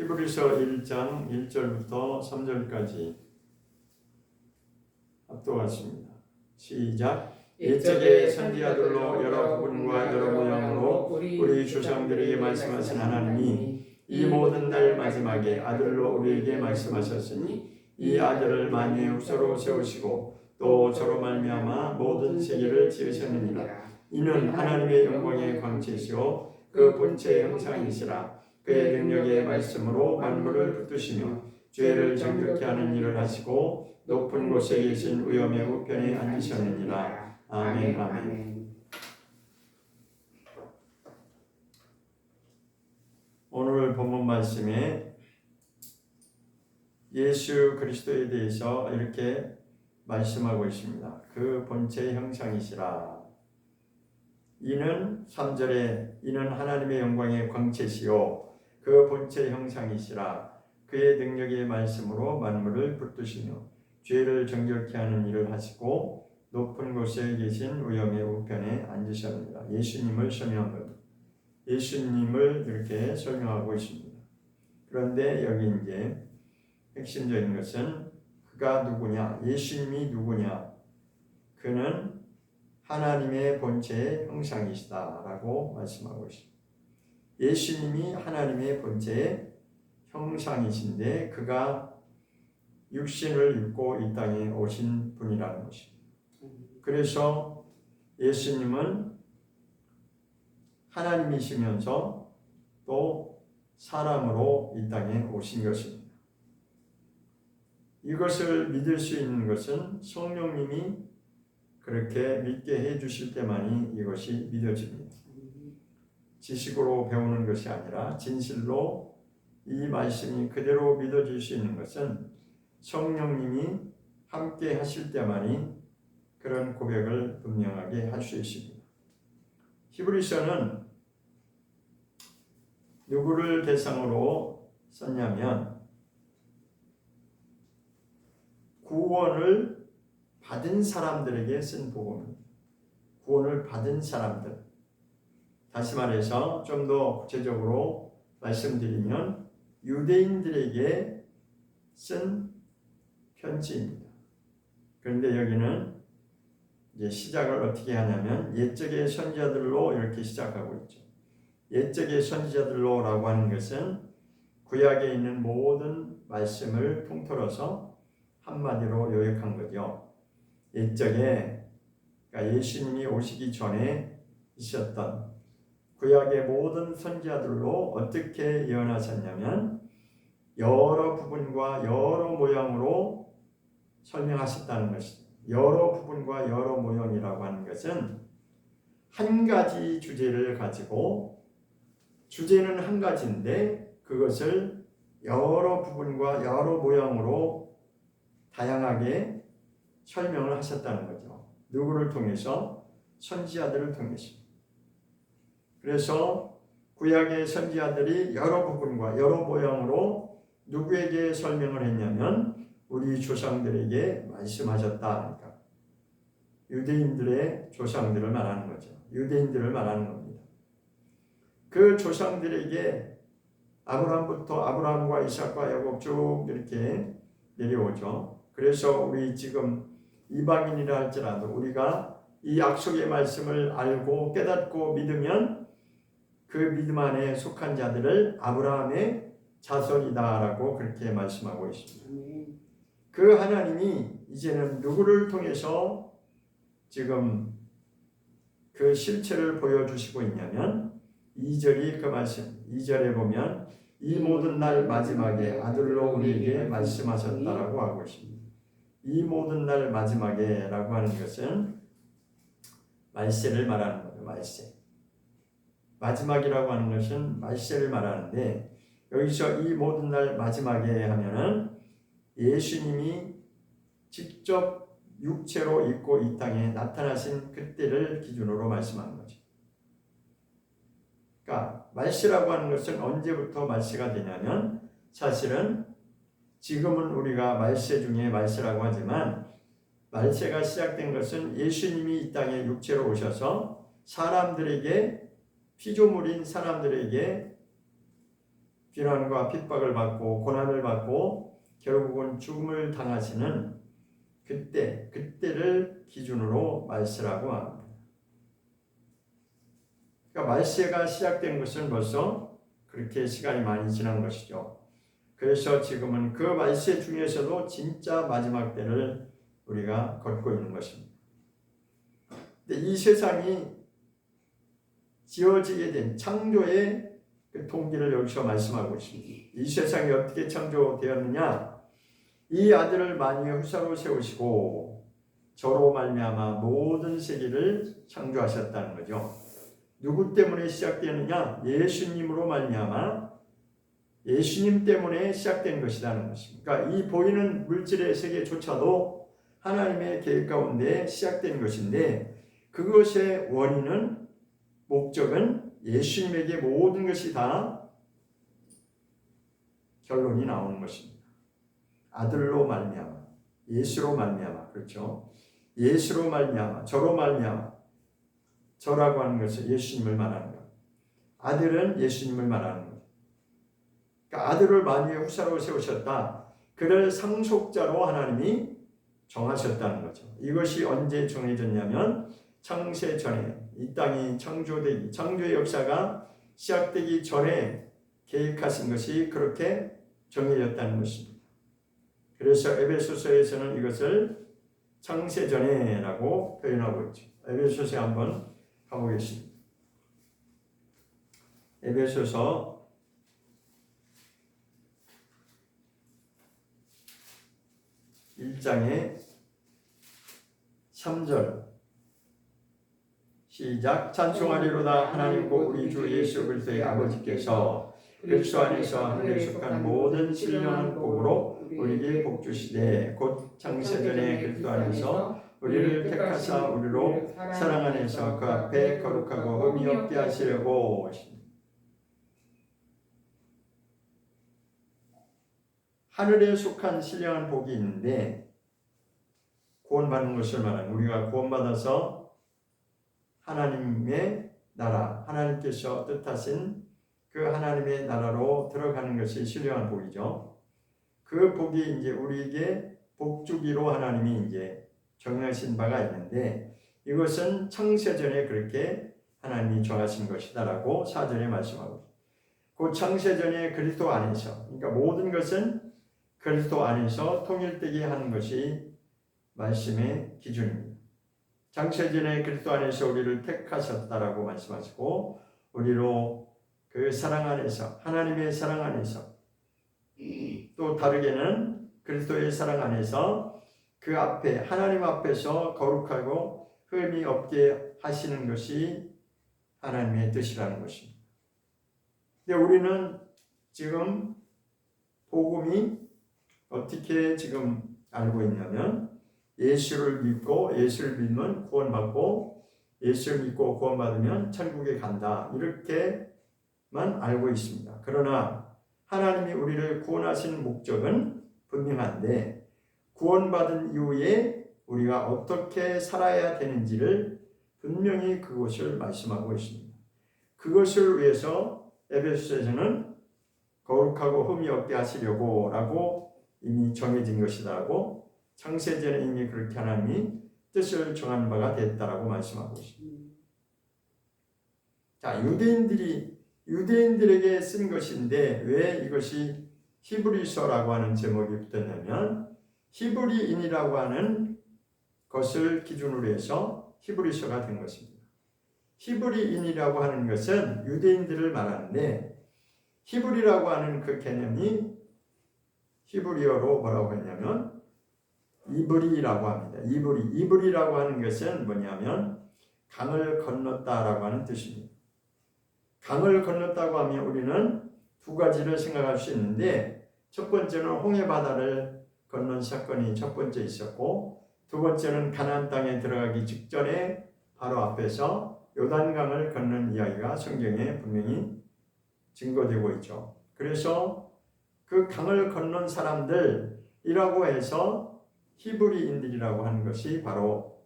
히브리서 1장 1절부터 3절까지 합독하십니다. 시작. 옛적의 선지자들로 여러 부분과 여러 모양으로 우리 조상들에게 말씀하신 하나님이 이 모든 날 마지막에 아들로 우리에게 말씀하셨으니 이 아들을 만유의 후서로 세우시고 또 저로 말미암아 모든 세계를 지으셨느니라. 이는 하나님의 영광의 광채시요 그 본체의 형상이시라. 그의 능력의 말씀으로 만물을 붙드시며 죄를 정결케 하는 일을 하시고 높은 곳에 계신 위엄의 우편에 앉으셨느니라. 아멘. 아멘. 오늘 본문 말씀에 예수 그리스도에 대해서 이렇게 말씀하고 있습니다. 그 본체의 형상이시라. 이는 3절에 이는 하나님의 영광의 광채시요 그 본체의 형상이시라. 그의 능력의 말씀으로 만물을 붙드시며 죄를 정결케 하는 일을 하시고 높은 곳에 계신 위엄의 우편에 앉으셨느니라. 예수님을 설명한 겁니다. 예수님을 이렇게 설명하고 있습니다. 그런데 여기 이제 핵심적인 것은 그가 누구냐? 예수님이 누구냐? 그는 하나님의 본체의 형상이시다라고 말씀하고 있습니다. 예수님이 하나님의 본체의 형상이신데 그가 육신을 입고 이 땅에 오신 분이라는 것입니다. 그래서 예수님은 하나님이시면서 또 사람으로 이 땅에 오신 것입니다. 이것을 믿을 수 있는 것은 성령님이 그렇게 믿게 해주실 때만이 이것이 믿어집니다. 지식으로 배우는 것이 아니라 진실로 이 말씀이 그대로 믿어질 수 있는 것은 성령님이 함께 하실 때만이 그런 고백을 분명하게 할 수 있습니다. 히브리서는 누구를 대상으로 썼냐면 구원을 받은 사람들에게 쓴 복음입니다. 구원을 받은 사람들. 다시 말해서 좀 더 구체적으로 말씀드리면 유대인들에게 쓴 편지입니다. 그런데 여기는 이제 시작을 어떻게 하냐면 옛적의 선지자들로 이렇게 시작하고 있죠. 옛적의 선지자들로라고 하는 것은 구약에 있는 모든 말씀을 통틀어서 한마디로 요약한 거죠. 옛적에 그러니까 예수님이 오시기 전에 있었던 구약의 모든 선지자들로 어떻게 예언하셨냐면 여러 부분과 여러 모양으로 설명하셨다는 것입니다. 여러 부분과 여러 모양이라고 하는 것은 한 가지 주제를 가지고 주제는 한 가지인데 그것을 여러 부분과 여러 모양으로 다양하게 설명을 하셨다는 거죠. 누구를 통해서? 선지자들을 통해서. 그래서 구약의 선지자들이 여러 부분과 여러 모양으로 누구에게 설명을 했냐면 우리 조상들에게 말씀하셨다. 그러니까 유대인들의 조상들을 말하는 거죠. 유대인들을 말하는 겁니다. 그 조상들에게 아브라함부터 아브라함과 이삭과 야곱 쭉 이렇게 내려오죠. 그래서 우리 지금 이방인이라 할지라도 우리가 이 약속의 말씀을 알고 깨닫고 믿으면 그 믿음 안에 속한 자들을 아브라함의 자손이다라고 그렇게 말씀하고 있습니다. 그 하나님이 이제는 누구를 통해서 지금 그 실체를 보여주시고 있냐면 2절이 그 말씀, 2절에 보면 이 모든 날 마지막에 아들로 우리에게 말씀하셨다라고 하고 있습니다. 이 모든 날 마지막에 라고 하는 것은 말세를 말하는 거죠. 말세. 마지막이라고 하는 것은 말세를 말하는데 여기서 이 모든 날 마지막에 하면은 예수님이 직접 육체로 입고 이 땅에 나타나신 그때를 기준으로 말씀하는 거죠. 그러니까 말세라고 하는 것은 언제부터 말세가 되냐면 사실은 지금은 우리가 말세 중에 말세라고 하지만 말세가 시작된 것은 예수님이 이 땅에 육체로 오셔서 사람들에게 피조물인 사람들에게 비난과 핍박을 받고 고난을 받고 결국은 죽음을 당하시는 그때를 기준으로 말세라고 합니다. 그러니까 말세가 시작된 것은 벌써 그렇게 시간이 많이 지난 것이죠. 그래서 지금은 그 말세 중에서도 진짜 마지막 때를 우리가 걷고 있는 것입니다. 근데 이 세상이 지어지게 된 창조의 그 동기를 여기서 말씀하고 있습니다. 이 세상이 어떻게 창조되었느냐? 이 아들을 만유의 후사로 세우시고 저로 말미암아 모든 세계를 창조하셨다는 거죠. 누구 때문에 시작되느냐? 예수님으로 말미암아 예수님 때문에 시작된 것이라는 것입니다. 그러니까 이 보이는 물질의 세계조차도 하나님의 계획 가운데 시작된 것인데 그것의 원인은 목적은 예수님에게 모든 것이 다 결론이 나오는 것입니다. 아들로 말미암아, 예수로 말미암아, 그렇죠? 예수로 말미암아, 저로 말미암아, 저라고 하는 것은 예수님을 말하는 것. 아들은 예수님을 말하는 것. 그러니까 아들을 만유의 후사로 세우셨다. 그를 상속자로 하나님이 정하셨다는 거죠. 이것이 언제 정해졌냐면 창세 전에 이 땅이 창조의 역사가 시작되기 전에 계획하신 것이 그렇게 정해졌다는 것입니다. 그래서 에베소서에서는 이것을 창세전에라고 표현하고 있죠. 에베소서에 한번 가보겠습니다. 에베소서 1장의 3절 시작. 찬송하리로다. 하나님과 우리 주 예수 그리스도의 아버지께서 그리스도 안에서 하늘에 속한 모든 신령한 복으로 우리에게 복 주시되 곧 창세전에 그리스도 안에서 우리를 택하사 우리로 사랑 안에서 그 앞에 거룩하고 흠이 없게 하시려고. 하늘에 속한 신령한 복이 있는데 구원받는 것을 말하는, 우리가 구원받아서 하나님의 나라, 하나님께서 뜻하신 그 하나님의 나라로 들어가는 것이 신령한 복이죠. 그 복이 이제 우리에게 복주기로 하나님이 이제 정하신 바가 있는데 이것은 창세전에 그렇게 하나님이 정하신 것이다라고 4절에 말씀하고 있습니다. 그 창세전에 그리스도 안에서, 그러니까 모든 것은 그리스도 안에서 통일되게 하는 것이 말씀의 기준입니다. 창세전에 그리스도 안에서 우리를 택하셨다라고 말씀하시고 우리로 그 사랑 안에서, 하나님의 사랑 안에서, 또 다르게는 그리스도의 사랑 안에서 그 앞에 하나님 앞에서 거룩하고 흠이 없게 하시는 것이 하나님의 뜻이라는 것입니다. 근데 우리는 지금 복음이 어떻게 지금 알고 있냐면 예수를 믿고 예수를 믿으면 구원받고 예수를 믿고 구원받으면 천국에 간다, 이렇게만 알고 있습니다. 그러나 하나님이 우리를 구원하신 목적은 분명한데 구원받은 이후에 우리가 어떻게 살아야 되는지를 분명히 그것을 말씀하고 있습니다. 그것을 위해서 에베소서에서는 거룩하고 흠이 없게 하시려고 라고 이미 정해진 것이다라고, 창세전에 이미 그렇게 하나님이 뜻을 정한 바가 됐다라고 말씀하고 있습니다. 자, 유대인들에게 쓴 것인데 왜 이것이 히브리서라고 하는 제목이 붙었냐면 히브리인이라고 하는 것을 기준으로 해서 히브리서가 된 것입니다. 히브리인이라고 하는 것은 유대인들을 말하는데 히브리라고 하는 그 개념이 히브리어로 뭐라고 했냐면 이브리라고 합니다. 이브리라고 하는 것은 뭐냐면 강을 건넜다라고 하는 뜻입니다. 강을 건넜다고 하면 우리는 두 가지를 생각할 수 있는데 첫 번째는 홍해 바다를 건넌 사건이 첫 번째 있었고 두 번째는 가나안 땅에 들어가기 직전에 바로 앞에서 요단강을 건넌 이야기가 성경에 분명히 증거되고 있죠. 그래서 그 강을 건넌 사람들이라고 해서 히브리인들이라고 하는 것이 바로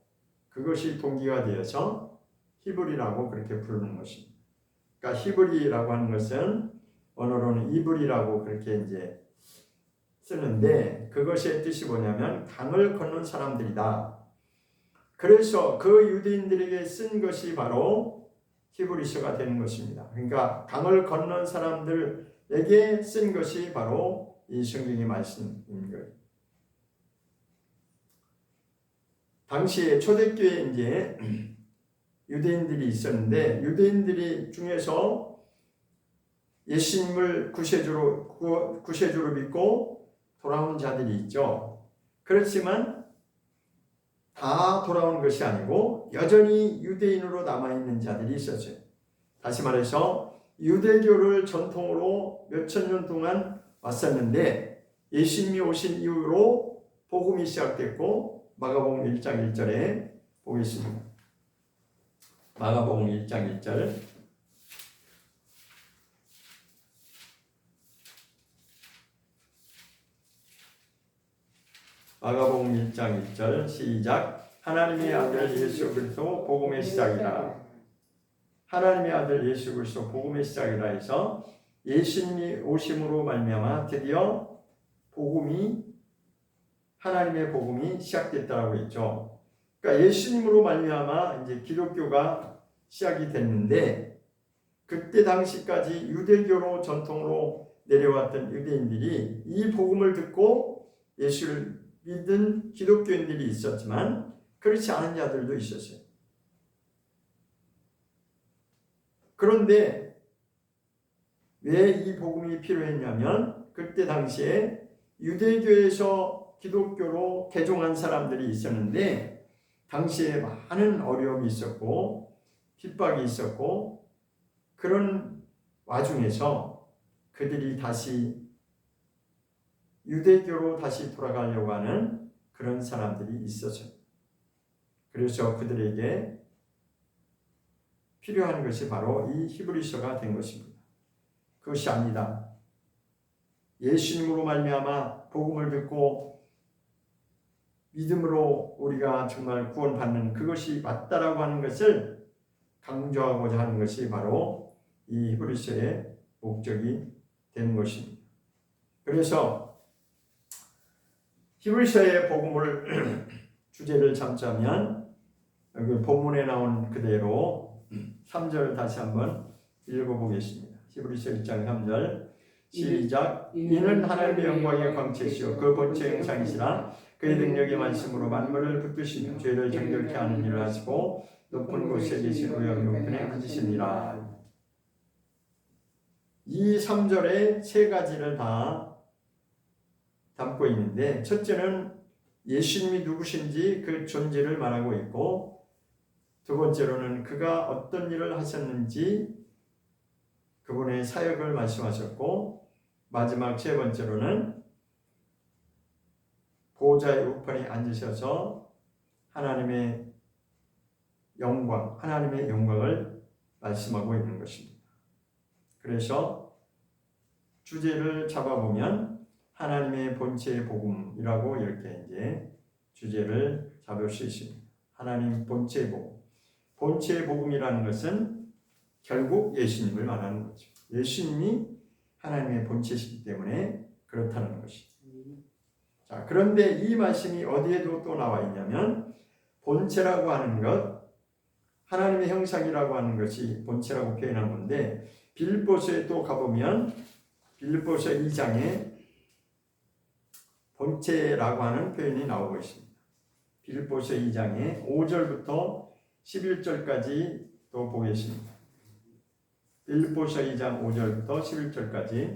그것이 동기가 되어서 히브리라고 그렇게 부르는 것입니다. 그러니까 히브리라고 하는 것은 언어로는 이불이라고 그렇게 이제 쓰는데 그것의 뜻이 뭐냐면 강을 건넌 사람들이다. 그래서 그 유대인들에게 쓴 것이 바로 히브리서가 되는 것입니다. 그러니까 강을 건넌 사람들에게 쓴 것이 바로 이 성경의 말씀인 거예요. 당시에 초대교회에 이제 유대인들이 있었는데 유대인들이 중에서 예수님을 구세주로 믿고 돌아온 자들이 있죠. 그렇지만 다 돌아온 것이 아니고 여전히 유대인으로 남아있는 자들이 있었어요. 다시 말해서 유대교를 전통으로 몇천 년 동안 왔었는데 예수님이 오신 이후로 복음이 시작됐고 마가복음 1장 1절에 보겠습니다. 마가복음 1장 1절 마가복음 1장 1절 시작. 하나님의 아들 예수 그리스도 복음의 시작이라. 하나님의 아들 예수 그리스도 복음의 시작이라 해서 예수님이 오심으로 말미암아 드디어 하나님의 복음이 시작됐다라고 했죠. 그러니까 예수님으로 말미암아 이제 기독교가 시작이 됐는데 그때 당시까지 유대교로 전통으로 내려왔던 유대인들이 이 복음을 듣고 예수를 믿은 기독교인들이 있었지만 그렇지 않은 자들도 있었어요. 그런데 왜 이 복음이 필요했냐면 그때 당시에 유대교에서 기독교로 개종한 사람들이 있었는데 당시에 많은 어려움이 있었고 핍박이 있었고 그런 와중에서 그들이 다시 유대교로 다시 돌아가려고 하는 그런 사람들이 있었어요. 그래서 그들에게 필요한 것이 바로 이 히브리서가 된 것입니다. 그것이 아니다. 예수님으로 말미암아 복음을 듣고 믿음으로 우리가 정말 구원받는 그것이 맞다라고 하는 것을 강조하고자 하는 것이 바로 이 히브리서의 목적이 되는 것입니다. 그래서 히브리서의 복음을 주제를 잡자면 여기 본문에 나온 그대로 3절 다시 한번 읽어보겠습니다. 히브리서 1장 3절 시작. 이는 하나님의 영광의 광채시요 그 본체 형상이시라. 그의 능력의 말씀으로 만물을 붙드시며 죄를 정결케 하는 일을 하시고 높은 곳에 계신 우영 높은에 앉으시니라. 이 3절에 세 가지를 다 담고 있는데 첫째는 예수님이 누구신지 그 존재를 말하고 있고 두 번째로는 그가 어떤 일을 하셨는지 그분의 사역을 말씀하셨고 마지막 세 번째로는 보좌의 우편에 앉으셔서 하나님의 영광을 말씀하고 있는 것입니다. 그래서 주제를 잡아보면 하나님의 본체의 복음이라고 이렇게 이제 주제를 잡을 수 있습니다. 하나님 본체의 복음. 본체의 복음이라는 것은 결국 예수님을 말하는 거죠. 예수님이 하나님의 본체시기 때문에 그렇다는 것이죠. 자, 그런데 이 말씀이 어디에도 또 나와 있냐면 본체라고 하는 것, 하나님의 형상이라고 하는 것이 본체라고 표현한 건데 빌립보서에 또 가보면 빌립보서 2장에 본체라고 하는 표현이 나오고 있습니다. 빌립보서 2장에 5절부터 11절까지 또 보겠습니다. 빌립보서 2장 5절부터 11절까지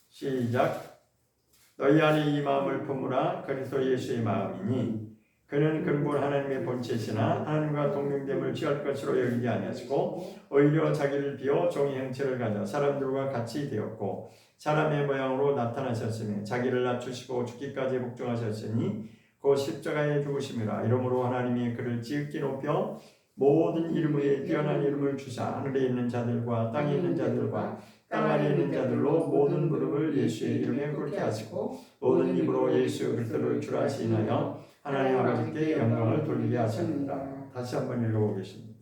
시작. 너희 안에 이 마음을 품으라. 그리스도 예수의 마음이니 그는 근본 하나님의 본체시나 하나님과 동등됨을 취할 것으로 여기지 아니하시고 오히려 자기를 비워 종의 형체를 가져 사람들과 같이 되었고 사람의 모양으로 나타나셨으며 자기를 낮추시고 죽기까지 복종하셨으니 곧 십자가에 죽으심이라. 이러므로 하나님이 그를 지극히 높여 모든 이름 위에 뛰어난 이름을 주사 하늘에 있는 자들과 땅에 있는 자들과 땅 아래에 있는 자들로 모든 무릎을 예수의 이름에 꿇게 하시고 모든 입으로 예수 그리스도를 주라 시인하여 하나님 아버지께 영광을 돌리게 하셨습니다. 다시 한번 읽어보겠습니다.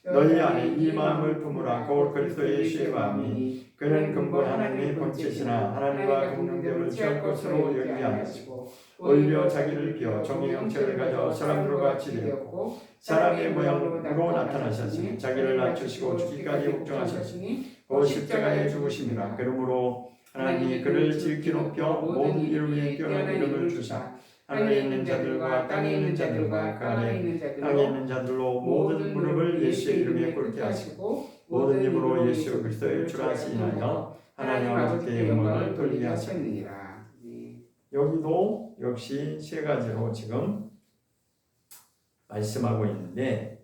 너희 안에 이 마음을 품으라. 곧 그리스도 예수의 마음이 그는 근본 하나님의 본체시나 하나님과 동등됨을 취할 것으로 여기지 않으시고 오히려 자기를 비워 종의 형체를 가져 사람들과 같이 되었고 사람의 모양으로 나타나셨으니 자기를 낮추시고 죽기까지 복종하셨으니 곧 십자가에 죽으심이라. 그러므로 하나님이 그를 지극히 높여 모든 이름 위에 뛰어난 이름을 주사 하늘에 있는 자들과 땅에 있는 자들과 그 아래 땅에 있는 자들로 모든 무릎을 예수의 이름에 꿇게 하시고 모든 입으로 예수 그리스도의 주라 시인하여 하나님 아버지께 영광을 돌리게 하셨느니라. 여기도 역시 세 가지로 지금 말씀하고 있는데,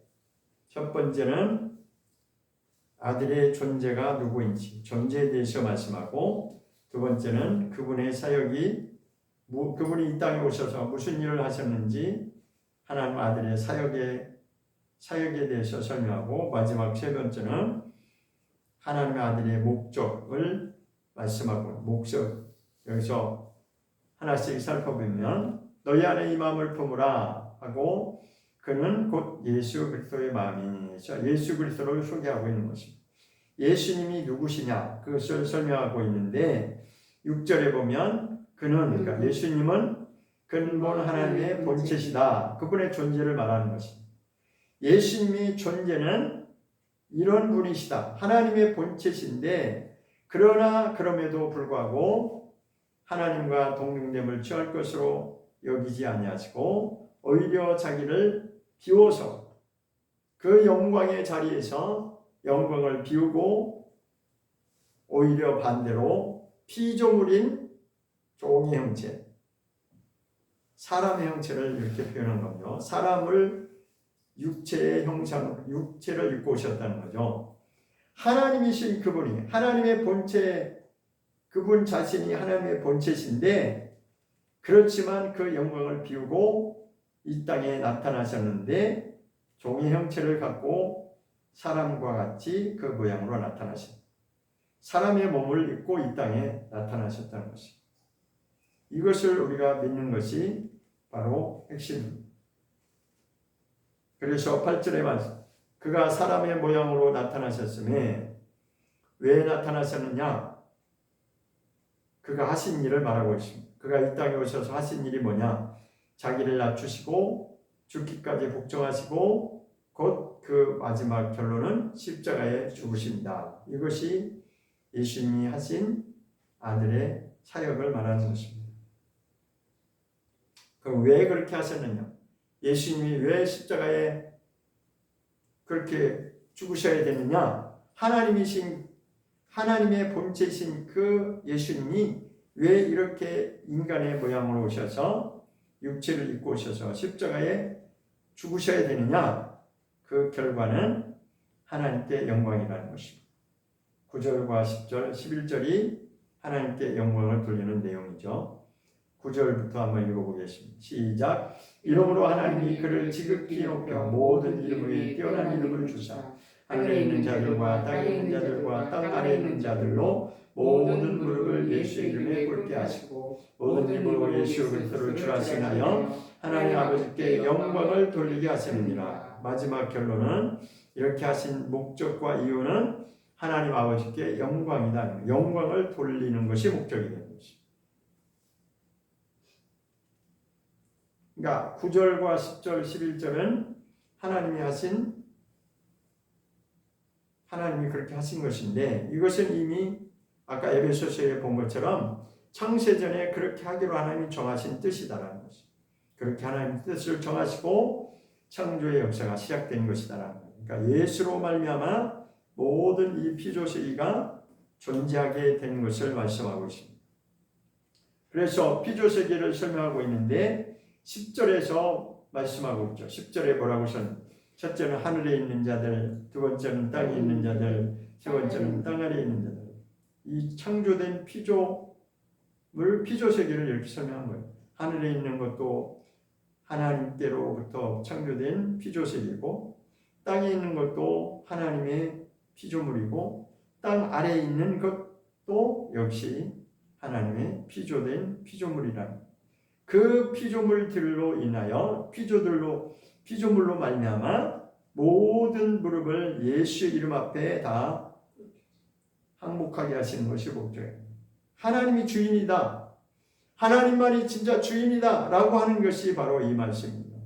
첫 번째는 아들의 존재가 누구인지 존재에 대해서 말씀하고, 두 번째는 그분의 사역이 그분이 이 땅에 오셔서 무슨 일을 하셨는지 하나님 아들의 사역에 대해서 설명하고, 마지막 세 번째는 하나님의 아들의 목적을 말씀하고, 목적 여기서 하나씩 살펴보면 너희 안에 이 마음을 품으라 하고, 그는 곧 예수 그리스도의 마음이죠. 예수 그리스도를 소개하고 있는 것입니다. 예수님이 누구시냐 그것을 설명하고 있는데 6절에 보면 그는, 그러니까 예수님은 근본 하나님의 본체시다. 그분의 존재를 말하는 것입니다. 예수님의 존재는 이런 분이시다. 하나님의 본체신데 그러나 그럼에도 불구하고 하나님과 동등됨을 취할 것으로 여기지 아니하시고 오히려 자기를 비워서 그 영광의 자리에서 영광을 비우고 오히려 반대로 피조물인 종의 형체, 사람의 형체를 이렇게 표현한 거죠. 사람을 육체의 형상으로, 육체를 입고 오셨다는 거죠. 하나님이신 그분이, 하나님의 본체, 그분 자신이 하나님의 본체신데 그렇지만 그 영광을 비우고 이 땅에 나타나셨는데 종의 형체를 갖고 사람과 같이 그 모양으로 나타나셨다. 사람의 몸을 입고 이 땅에 나타나셨다는 것입니다. 이것을 우리가 믿는 것이 바로 핵심입니다. 그래서 8절에 말씀, 그가 사람의 모양으로 나타나셨음에 왜 나타나셨느냐? 그가 하신 일을 말하고 있습니다. 그가 이 땅에 오셔서 하신 일이 뭐냐? 자기를 낮추시고 죽기까지 복종하시고 곧 그 마지막 결론은 십자가에 죽으십니다. 이것이 예수님이 하신 아들의 사역을 말하는 것입니다. 그럼 왜 그렇게 하셨느냐? 예수님이 왜 십자가에 그렇게 죽으셔야 되느냐? 하나님의 본체이신 그 예수님이 왜 이렇게 인간의 모양으로 오셔서 육체를 입고 오셔서 십자가에 죽으셔야 되느냐? 그 결과는 하나님께 영광이라는 것입니다. 9절과 10절, 11절이 하나님께 영광을 돌리는 내용이죠. 9절부터 한번 읽어보겠습니다. 시작. 이러므로 하나님이 그를 지극히 높여 모든 이름 위에 뛰어난 이름을 주사 하늘에 있는 자들과 땅에 있는 자들과 땅 아래에 있는 자들로 모든 무릎을 예수의 이름에 꿇게 하시고 모든 입으로 예수 그리스도를 주라 시인하여 하나님 아버지께 영광을 돌리게 하시느니라. 마지막 결론은 이렇게 하신 목적과 이유는 하나님 아버지께 영광이다. 영광을 돌리는 것이 목적이 되는 것입니다. 그러니까 9절과 10절, 11절은 하나님이 그렇게 하신 것인데 이것은 이미 아까 에베소서에 본 것처럼 창세전에 그렇게 하기로 하나님이 정하신 뜻이다라는 것입니다. 그렇게 하나님 뜻을 정하시고 창조의 역사가 시작된 것이다라는 거예요. 그러니까 예수로 말미암아 모든 이 피조세계가 존재하게 된 것을 말씀하고 있습니다. 그래서 피조세계를 설명하고 있는데 10절에서 말씀하고 있죠. 10절에 뭐라고 하셨나요? 첫째는 하늘에 있는 자들, 두 번째는 땅에 있는 자들, 세 번째는 땅 아래에 있는 자들. 이 창조된 피조세계를 이렇게 설명한 거예요. 하늘에 있는 것도 하나님께로부터 창조된 피조세계이고 땅에 있는 것도 하나님의 피조물이고 땅 아래에 있는 것도 역시 하나님의 피조된 피조물이라는 그 피조물들로 인하여 피조물로 말미암아 모든 무릎을 예수 이름 앞에 다 항복하게 하시는 것이 목적입니다. 하나님이 주인이다. 하나님만이 진짜 주인이다 라고 하는 것이 바로 이 말씀입니다.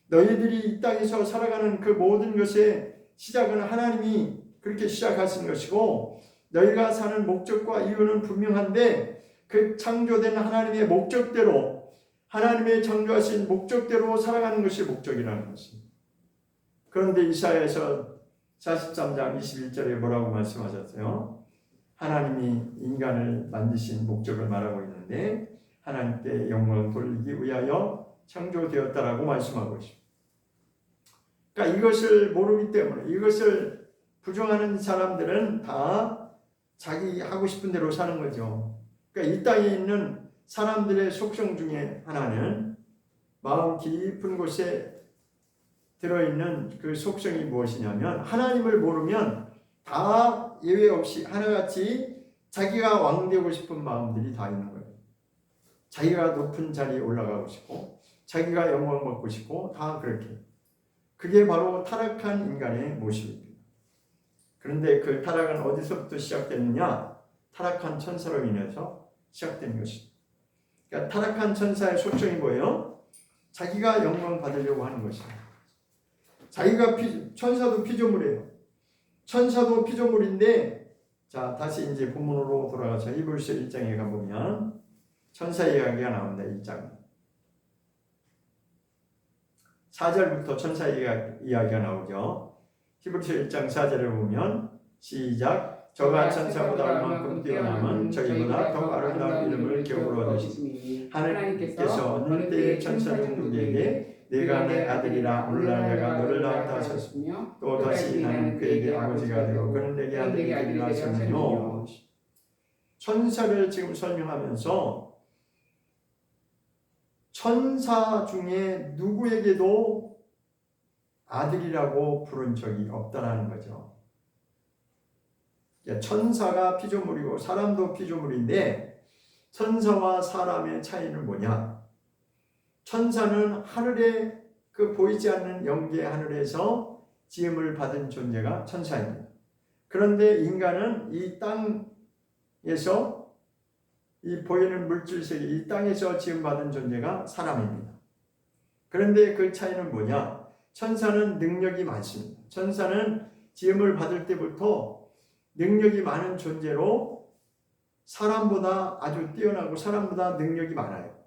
너희들이 이 땅에서 살아가는 그 모든 것의 시작은 하나님이 그렇게 시작하신 것이고 너희가 사는 목적과 이유는 분명한데 그 창조된 하나님의 목적대로 하나님의 창조하신 목적대로 살아가는 것이 목적이라는 것입니다. 그런데 이사야에서 43장 21절에 뭐라고 말씀하셨어요? 하나님이 인간을 만드신 목적을 말하고 있는데 하나님께 영광을 돌리기 위하여 창조되었다라고 말씀하고 있습니다. 그러니까 이것을 모르기 때문에 이것을 부정하는 사람들은 다 자기 하고 싶은 대로 사는 거죠. 그러니까 이 땅에 있는 사람들의 속성 중에 하나는 마음 깊은 곳에 들어있는 그 속성이 무엇이냐면 하나님을 모르면 다 예외 없이 하나같이 자기가 왕되고 싶은 마음들이 다 있는 거예요. 자기가 높은 자리에 올라가고 싶고 자기가 영광 받고 싶고 다 그렇게. 그게 바로 타락한 인간의 모습입니다. 그런데 그 타락은 어디서부터 시작됐느냐? 타락한 천사로 인해서 시작된 것입니다. 그러니까 타락한 천사의 속성이 뭐예요? 자기가 영광 받으려고 하는 것입니다. 자기가 천사도 피조물이에요. 천사도 피조물인데 자 다시 이제 본문으로 돌아가서 히브리서 1장에 가보면 천사 이야기가 나옵니다. 1장 4절부터 천사 이야기가 나오죠. 히브리서 1장 4절을 보면 시작 저가 천사보다 얼만큼 뛰어남은 저희보다 더 아름다운 이름을 기업으로 얻으시니 하나님께서 어느 때의 천사 중 누구에게 네가 내 아들이라 오늘날 내가 너를 낳았다 하셨으며 또 다시 나는 그에게 아버지가 되고 그는 내게 아들이 되리라 하셨느뇨. 천사를 지금 설명하면서 천사 중에 누구에게도 아들이라고 부른 적이 없다라는 거죠. 천사가 피조물이고 사람도 피조물인데 천사와 사람의 차이는 뭐냐? 천사는 하늘에 그 보이지 않는 영계 하늘에서 지음을 받은 존재가 천사입니다. 그런데 인간은 이 땅에서 이 보이는 물질 세계 이 땅에서 지음받은 존재가 사람입니다. 그런데 그 차이는 뭐냐? 천사는 능력이 많습니다. 천사는 지음을 받을 때부터 능력이 많은 존재로 사람보다 아주 뛰어나고 사람보다 능력이 많아요.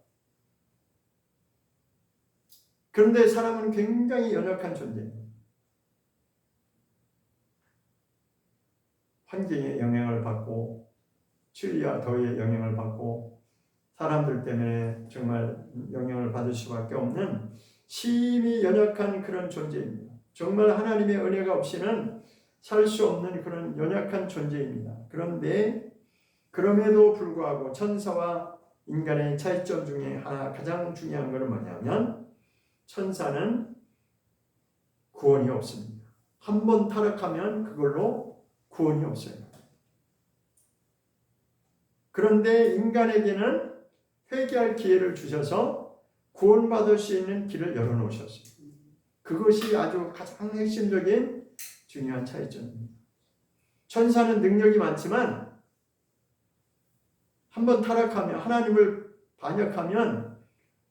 그런데 사람은 굉장히 연약한 존재입니다. 환경의 영향을 받고 추위와 더위의 영향을 받고 사람들 때문에 정말 영향을 받을 수밖에 없는 심히 연약한 그런 존재입니다. 정말 하나님의 은혜가 없이는 살 수 없는 그런 연약한 존재입니다. 그런데 그럼에도 불구하고 천사와 인간의 차이점 중에 하나 가장 중요한 것은 뭐냐면 천사는 구원이 없습니다. 한 번 타락하면 그걸로 구원이 없어요. 그런데 인간에게는 회개할 기회를 주셔서 구원받을 수 있는 길을 열어놓으셨어요. 그것이 아주 가장 핵심적인 중요한 차이점입니다. 천사는 능력이 많지만 한번 타락하면 하나님을 반역하면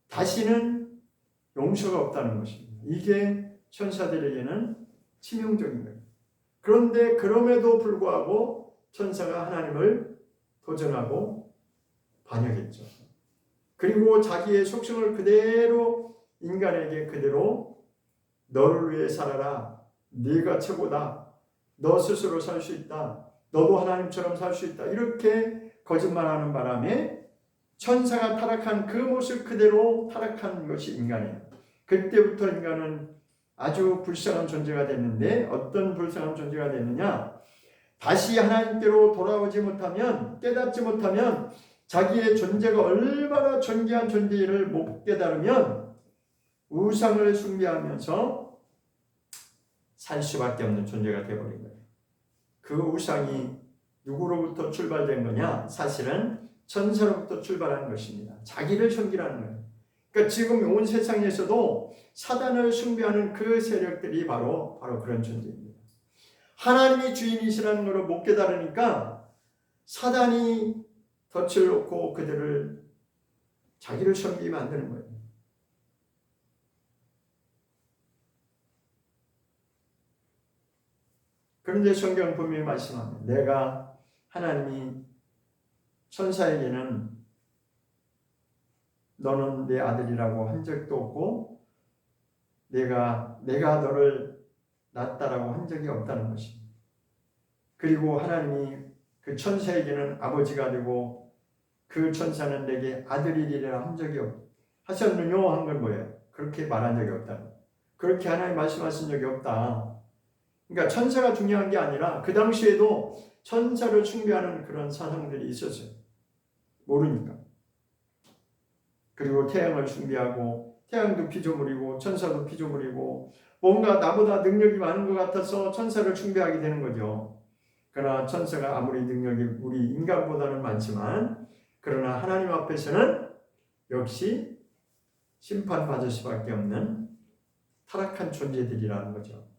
다시는 용서가 없다는 것입니다. 이게 천사들에게는 치명적인 거예요. 그런데 그럼에도 불구하고 천사가 하나님을 도전하고 반역했죠. 그리고 자기의 속성을 그대로 인간에게 그대로 너를 위해 살아라. 네가 최고다. 너 스스로 살 수 있다. 너도 하나님처럼 살 수 있다. 이렇게 거짓말하는 바람에 천사가 타락한 그 모습 그대로 타락한 것이 인간이에요. 그때부터 인간은 아주 불쌍한 존재가 됐는데 어떤 불쌍한 존재가 됐느냐? 다시 하나님께로 돌아오지 못하면 깨닫지 못하면 자기의 존재가 얼마나 존귀한 존재를 못 깨달으면 우상을 숭배하면서 살 수밖에 없는 존재가 되어버린 거예요. 그 우상이 누구로부터 출발된 거냐? 사실은 천사로부터 출발한 것입니다. 자기를 섬기라는 거예요. 그러니까 지금 온 세상에서도 사단을 숭배하는 그 세력들이 바로 그런 존재입니다. 하나님이 주인이시라는 것을 못 깨달으니까 사단이 덫을 놓고 그들을 자기를 섬기게 만드는 거예요. 그런데 성경 분명히 말씀합니다. 내가 하나님이 천사에게는 너는 내 아들이라고 한 적도 없고 내가 너를 낳았다라고 한 적이 없다는 것입니다. 그리고 하나님이 그 천사에게는 아버지가 되고 그 천사는 내게 아들이리라 한 적이 하셨느뇨 한 건 뭐예요? 그렇게 말한 적이 없다. 그렇게 하나님 말씀하신 적이 없다. 그러니까 천사가 중요한 게 아니라 그 당시에도 천사를 숭배하는 그런 사상들이 있었어요. 모르니까. 그리고 태양을 숭배하고 태양도 피조물이고 천사도 피조물이고 뭔가 나보다 능력이 많은 것 같아서 천사를 숭배하게 되는 거죠. 그러나 천사가 아무리 능력이 우리 인간보다는 많지만 그러나 하나님 앞에서는 역시 심판받을 수밖에 없는 타락한 존재들이라는 거죠.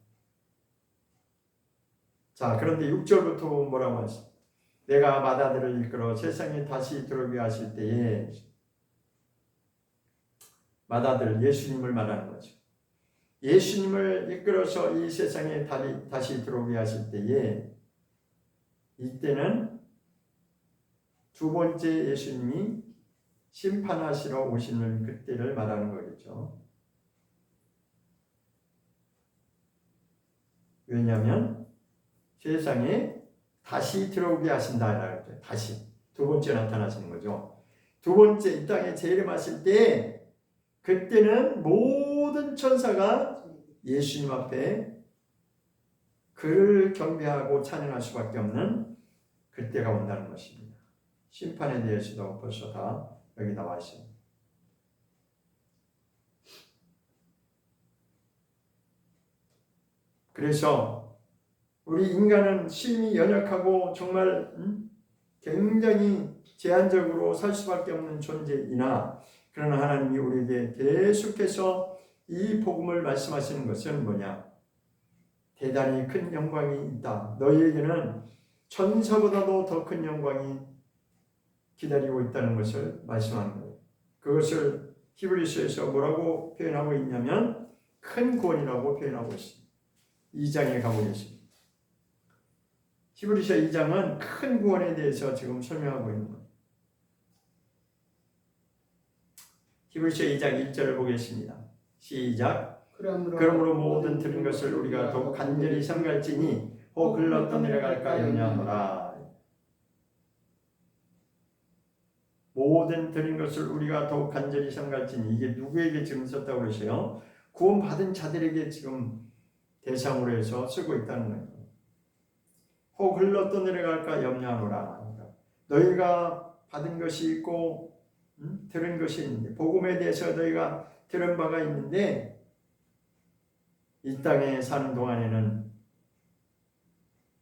자, 그런데 6절부터 뭐라고 하시죠? 내가 맏아들을 이끌어 세상에 다시 들어오게 하실 때에 맏아들 예수님을 말하는 거죠. 예수님을 이끌어서 이 세상에 다시 들어오게 하실 때에 이때는 두 번째 예수님이 심판하시러 오시는 그때를 말하는 거겠죠. 왜냐하면 세상에 다시 들어오게 하신다라고 했죠. 다시 두 번째 나타나시는 거죠. 두 번째 이 땅에 재림하실 때 그때는 모든 천사가 예수님 앞에 그를 경배하고 찬양할 수밖에 없는 그때가 온다는 것입니다. 심판에 대해서도 벌써 다 여기 나와 있습니다. 그래서 우리 인간은 심히 연약하고 정말 굉장히 제한적으로 살 수밖에 없는 존재이나 그러나 하나님이 우리에게 계속해서 이 복음을 말씀하시는 것은 뭐냐? 대단히 큰 영광이 있다. 너희에게는 천사보다도 더 큰 영광이 기다리고 있다는 것을 말씀하는 거예요. 그것을 히브리서에서 뭐라고 표현하고 있냐면 큰 구원이라고 표현하고 있습니다. 2장에 가보겠습니다. 히브리서 2장은 큰 구원에 대해서 지금 설명하고 있는 거예요. 히브리서 2장 1절을 보겠습니다. 시작. 그러므로 모든 들은 것을 우리가 더욱 간절히 삼갈지니 혹 흘러 떠내려갈까 염려하노라. 모든 들은 것을 우리가 더욱 간절히 삼갈지니 이게 누구에게 지금 썼다고 그러세요? 구원받은 자들에게 지금 대상으로 해서 쓰고 있다는 거예요. 혹 흘러 떠내려갈까 염려하노라. 너희가 받은 것이 있고 들은 것이 있는데 복음에 대해서 너희가 들은 바가 있는데 이 땅에 사는 동안에는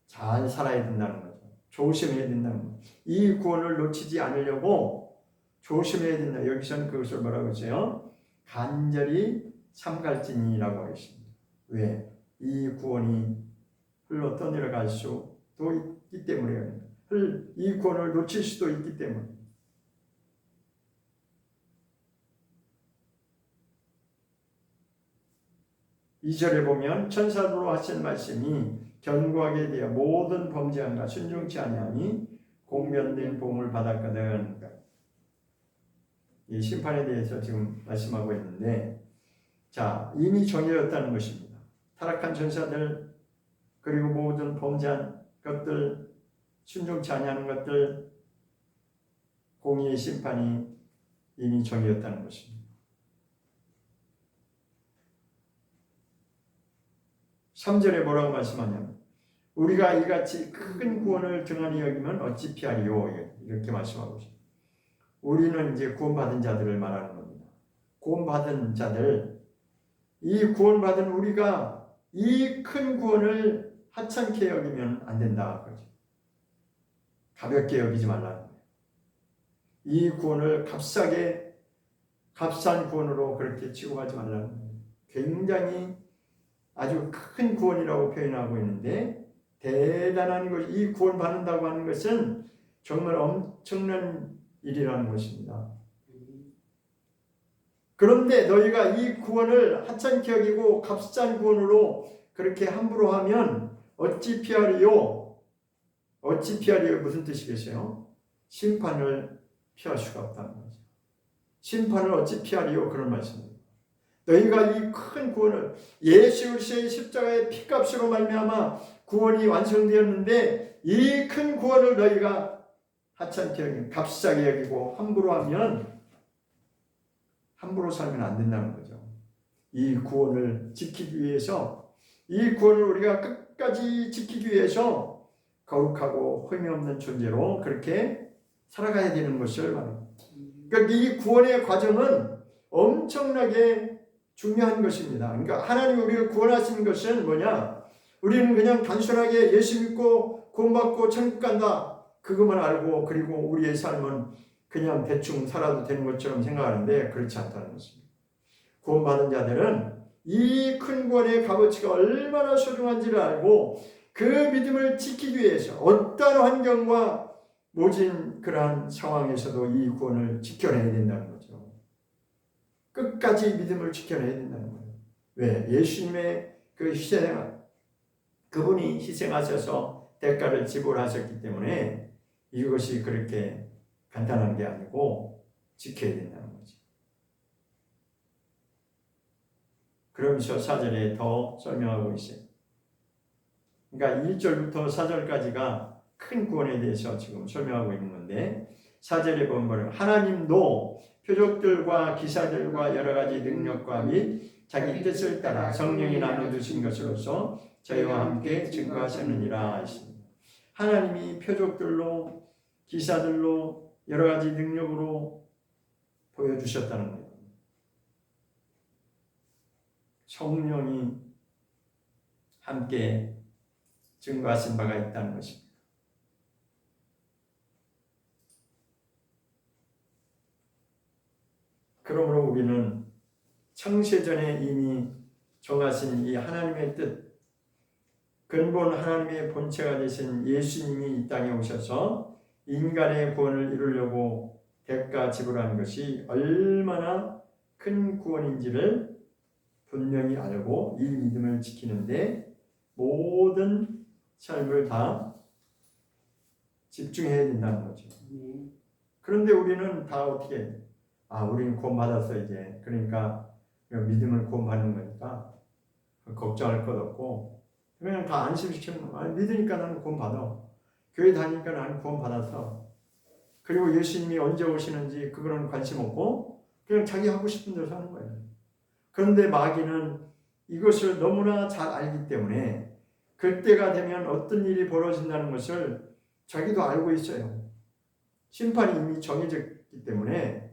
잘 살아야 된다는 거죠. 조심해야 된다는 거죠. 이 구원을 놓치지 않으려고 조심해야 된다. 여기서는 그것을 뭐라고 했어요? 간절히 삼갈지니라고 하겠습니다. 왜? 이 구원이 흘러 떠내려갈 수도 있기 때문이에요. 이 구원을 놓칠 수도 있기 때문에. 이 절에 보면 천사로 하신 말씀이 견고하게 되어 모든 범죄함과 순종치 아니함이 공면된 복음을 받았거든. 이 심판에 대해서 지금 말씀하고 있는데, 자, 이미 정해졌다는 것입니다. 타락한 천사들 그리고 모든 범죄한 것들, 순종치 아니하는 것들, 공의의 심판이 이미 정해졌다는 것입니다. 3절에 뭐라고 말씀하냐면 우리가 이같이 큰 구원을 등한히 여기면 어찌 피하리요? 이렇게 말씀하고 있습니다. 우리는 이제 구원받은 자들을 말하는 겁니다. 구원받은 자들, 이 구원받은 우리가 이 큰 구원을 하찮게 여기면 안 된다. 가볍게 여기지 말라는 거예요. 이 구원을 값싸게 값싼 구원으로 그렇게 취급하지 말라는 거예요. 굉장히 아주 큰 구원이라고 표현하고 있는데 대단한 것, 이 구원 받는다고 하는 것은 정말 엄청난 일이라는 것입니다. 그런데 너희가 이 구원을 하찮게 여기고 값싼 구원으로 그렇게 함부로 하면 어찌 피하리요? 어찌 피하리요? 무슨 뜻이겠어요? 심판을 피할 수가 없다는 거죠. 심판을 어찌 피하리요? 그런 말씀입니다. 너희가 이 큰 구원을 예수 그리스도의 십자가의 피값으로 말미암아 구원이 완성되었는데 이 큰 구원을 너희가 하찮게 여기고 값싸게 여기고 함부로 하면 함부로 살면 안 된다는 거죠. 이 구원을 지키기 위해서 이 구원을 우리가 끝까지 지키기 위해서 거룩하고 흠이 없는 존재로 그렇게 살아가야 되는 것을 말합니다. 그러니까 이 구원의 과정은 엄청나게 중요한 것입니다. 그러니까 하나님이 우리를 구원하신 것은 뭐냐? 우리는 그냥 단순하게 예수 믿고 구원받고 천국 간다 그것만 알고 그리고 우리의 삶은 그냥 대충 살아도 되는 것처럼 생각하는데 그렇지 않다는 것입니다. 구원받은 자들은 이 큰 구원의 값어치가 얼마나 소중한지를 알고 그 믿음을 지키기 위해서 어떠한 환경과 모진 그러한 상황에서도 이 구원을 지켜내야 된다는 거죠. 끝까지 믿음을 지켜내야 된다는 거예요. 왜? 예수님의 그 희생, 그분이 희생하셔서 대가를 지불하셨기 때문에 이것이 그렇게 간단한 게 아니고 지켜야 된다는 거죠. 그러면서 4절에 더 설명하고 있어요. 그러니까 1절부터 4절까지가 큰 구원에 대해서 지금 설명하고 있는 건데 4절에 보면 하나님도 표적들과 기사들과 여러 가지 능력과 및 자기 뜻을 따라 성령이 나눠주신 것으로서 저희와 함께 증거하셨느니라 하십니다. 하나님이 표적들로 기사들로 여러 가지 능력으로 보여주셨다는 거예요. 성령이 함께 증거하신 바가 있다는 것입니다. 그러므로 우리는 창세전에 이미 정하신 이 하나님의 뜻, 근본 하나님의 본체가 되신 예수님이 이 땅에 오셔서 인간의 구원을 이루려고 대가 지불한 것이 얼마나 큰 구원인지를 분명히 알고 이 믿음을 지키는데 모든 삶을 다 집중해야 된다는 거죠. 그런데 우리는 다 어떻게 해요? 우리는 구원 받았어 이제. 그러니까 믿음을 구원 받는 거니까 걱정할 것 없고 그냥 다 안심시키는 거야. 믿으니까 나는 구원 받아. 교회 다니니까 나는 구원 받았어. 그리고 예수님이 언제 오시는지 그거는 관심 없고 그냥 자기 하고 싶은 대로 사는 거예요. 그런데 마귀는 이것을 너무나 잘 알기 때문에 그때가 되면 어떤 일이 벌어진다는 것을 자기도 알고 있어요. 심판이 이미 정해졌기 때문에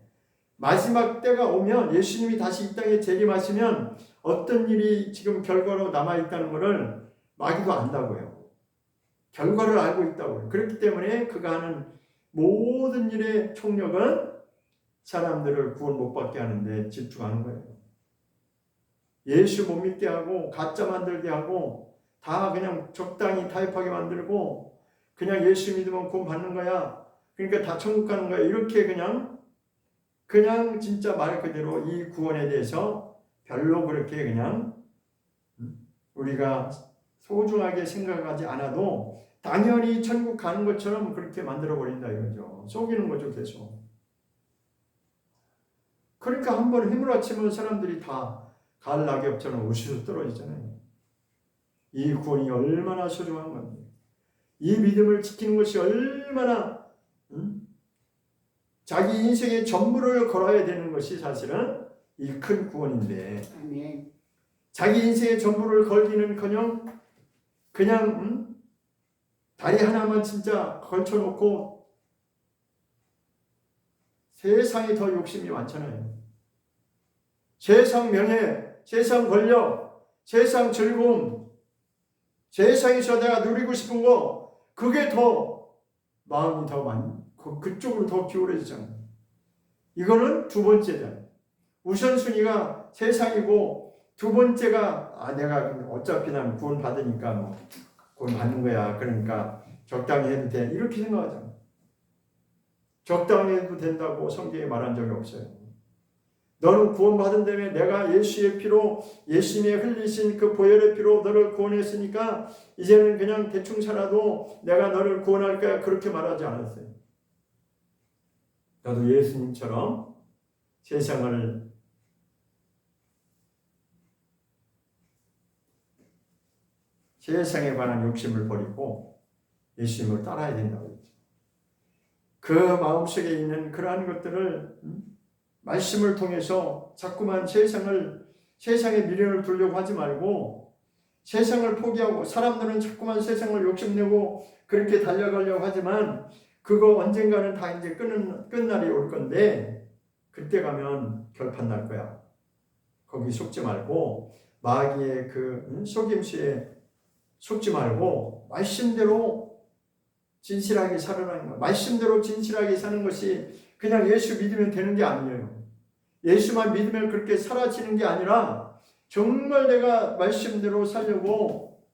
마지막 때가 오면 예수님이 다시 이 땅에 재림하시면 어떤 일이 지금 결과로 남아있다는 것을 마귀도 안다고요. 결과를 알고 있다고요. 그렇기 때문에 그가 하는 모든 일의 총력은 사람들을 구원 못 받게 하는데 집중하는 거예요. 예수 못 믿게 하고 가짜 만들게 하고 다 그냥 적당히 타협하게 만들고 그냥 예수 믿으면 구원 받는 거야. 그러니까 다 천국 가는 거야. 이렇게 그냥 진짜 말 그대로 이 구원에 대해서 별로 그렇게 그냥 우리가 소중하게 생각하지 않아도 당연히 천국 가는 것처럼 그렇게 만들어버린다 이거죠. 속이는 거죠 계속. 그러니까 한번 휘몰아치면 사람들이 다 가을 낙엽처럼 우수수 떨어지잖아요. 이 구원이 얼마나 소중한 건데 이 믿음을 지키는 것이 얼마나 자기 인생의 전부를 걸어야 되는 것이 사실은 이 큰 구원인데 아멘. 자기 인생의 전부를 걸기는커녕 그냥 다리 하나만 진짜 걸쳐놓고 세상에 더 욕심이 많잖아요. 세상 명예, 세상 권력, 세상 즐거움, 세상에서 내가 누리고 싶은 거 그게 더 마음이 더 많이 그쪽으로 더 기울어지잖아요. 이거는 두 번째잖아요. 우선순위가 세상이고 두 번째가 내가 어차피 난 구원 받으니까 뭐 구원 받는 거야. 그러니까 적당히 해도 돼. 이렇게 생각하잖아. 적당히 해도 된다고 성경에 말한 적이 없어요. 너는 구원받은 다음에 내가 예수의 피로 예수님의 흘리신 그 보혈의 피로 너를 구원했으니까 이제는 그냥 대충 살아도 내가 너를 구원할 거야. 그렇게 말하지 않았어요. 너도 예수님처럼 세상에 관한 욕심을 버리고 예수님을 따라야 된다고 했죠. 그 마음속에 있는 그러한 것들을 말씀을 통해서 자꾸만 세상의 미련을 두려고 하지 말고 세상을 포기하고 사람들은 자꾸만 세상을 욕심내고 그렇게 달려가려고 하지만 그거 언젠가는 다 이제 끝날이 올 건데 그때 가면 결판 날 거야. 거기 속지 말고 마귀의 그 속임수에 속지 말고 말씀대로 진실하게 살아가는 거. 말씀대로 진실하게 사는 것이 그냥 예수 믿으면 되는 게 아니에요. 예수만 믿으면 그렇게 사라지는 게 아니라 정말 내가 말씀대로 살려고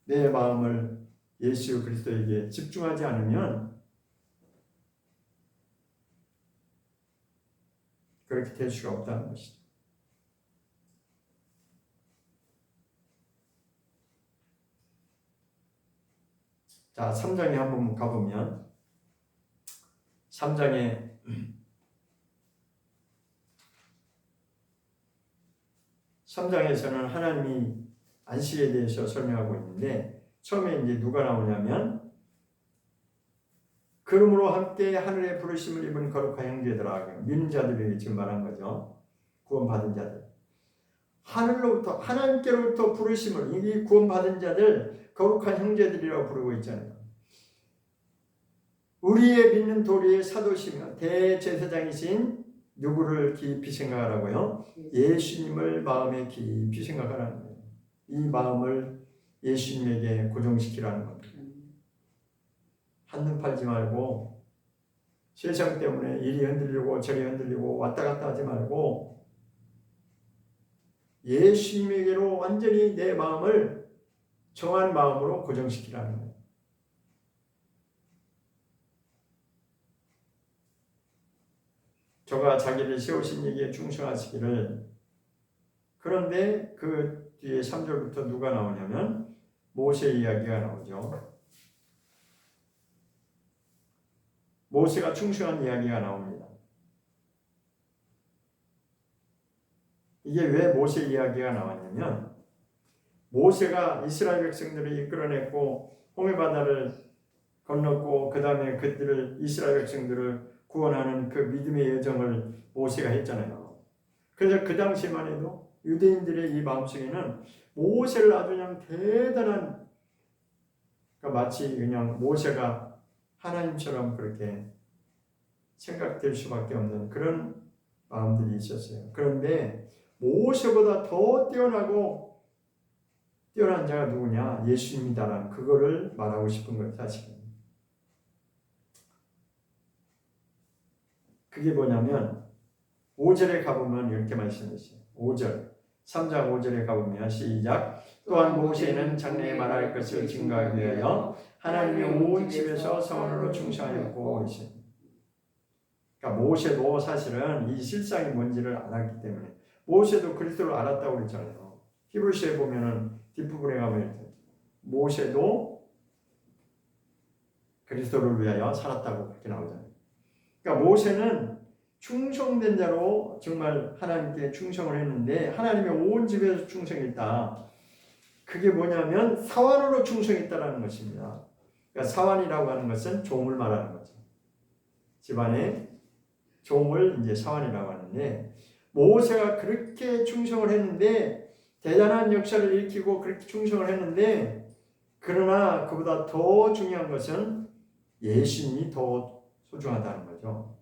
내 마음을 예수 그리스도에게 집중하지 않으면 그렇게 될 수가 없다는 것이죠. 자, 3장에 한번 가보면 3장에서는 하나님이 안식에 대해서 설명하고 있는데 처음에 이제 누가 나오냐면 그러므로 함께 하늘의 부르심을 입은 거룩한 형제들아, 믿는 자들에게 지금 말한 거죠. 구원받은 자들. 하나님께로부터 부르심을 이 구원받은 자들 거룩한 형제들이라고 부르고 있잖아요. 우리의 믿는 도리의 사도시며 대제사장이신 누구를 깊이 생각하라고요? 예수님을 마음에 깊이 생각하라는 거예요. 이 마음을 예수님에게 고정시키라는 겁니다. 한눈 팔지 말고 세상 때문에 이리 흔들리고 저리 흔들리고 왔다 갔다 하지 말고 예수님에게로 완전히 내 마음을 정한 마음으로 고정시키라는 거예요. 저가 자기를 세우신 얘기에 충성하시기를. 그런데 그 뒤에 3절부터 누가 나오냐면 모세 이야기가 나오죠. 모세가 충성한 이야기가 나옵니다. 이게 왜 모세 이야기가 나왔냐면 모세가 이스라엘 백성들을 이끌어냈고 홍해바다를 건넜고 그 다음에 이스라엘 백성들을 구원하는 그 믿음의 여정을 모세가 했잖아요. 그래서 그 당시만 해도 유대인들의 이 마음속에는 모세를 아주 그냥 대단한, 그러니까 마치 그냥 모세가 하나님처럼 그렇게 생각될 수밖에 없는 그런 마음들이 있었어요. 그런데 모세보다 더 뛰어난 자가 누구냐? 예수님이다라는 그거를 말하고 싶은 거예요, 사실은. 그게 뭐냐면 5절에 가보면 이렇게 말씀했어요. 5절 3장 5절에 가보면 시작. 또한 모세는 장래에 말할 것을 증거하기 위하여 하나님의 온 집에서 서원으로 충성하였고 있습니다. 그러니까 모세도 사실은 이 실상이 뭔지를 알았기 때문에 모세도 그리스도를 알았다고 그랬잖아요. 히브리서에 보면은 뒷부분에 가면 이렇게 모세도 그리스도를 위하여 살았다고 그렇게 나오잖아요. 그러니까 모세는 충성된 자로 정말 하나님께 충성을 했는데 하나님의 온 집에서 충성했다. 그게 뭐냐면 사환으로 충성했다라는 것입니다. 그러니까 사환이라고 하는 것은 종을 말하는 거죠. 집안의 종을 이제 사환이라고 하는데 모세가 그렇게 충성을 했는데 대단한 역사를 일으키고 그렇게 충성을 했는데 그러나 그보다 더 중요한 것은 예수님이 더 소중하다는 거죠.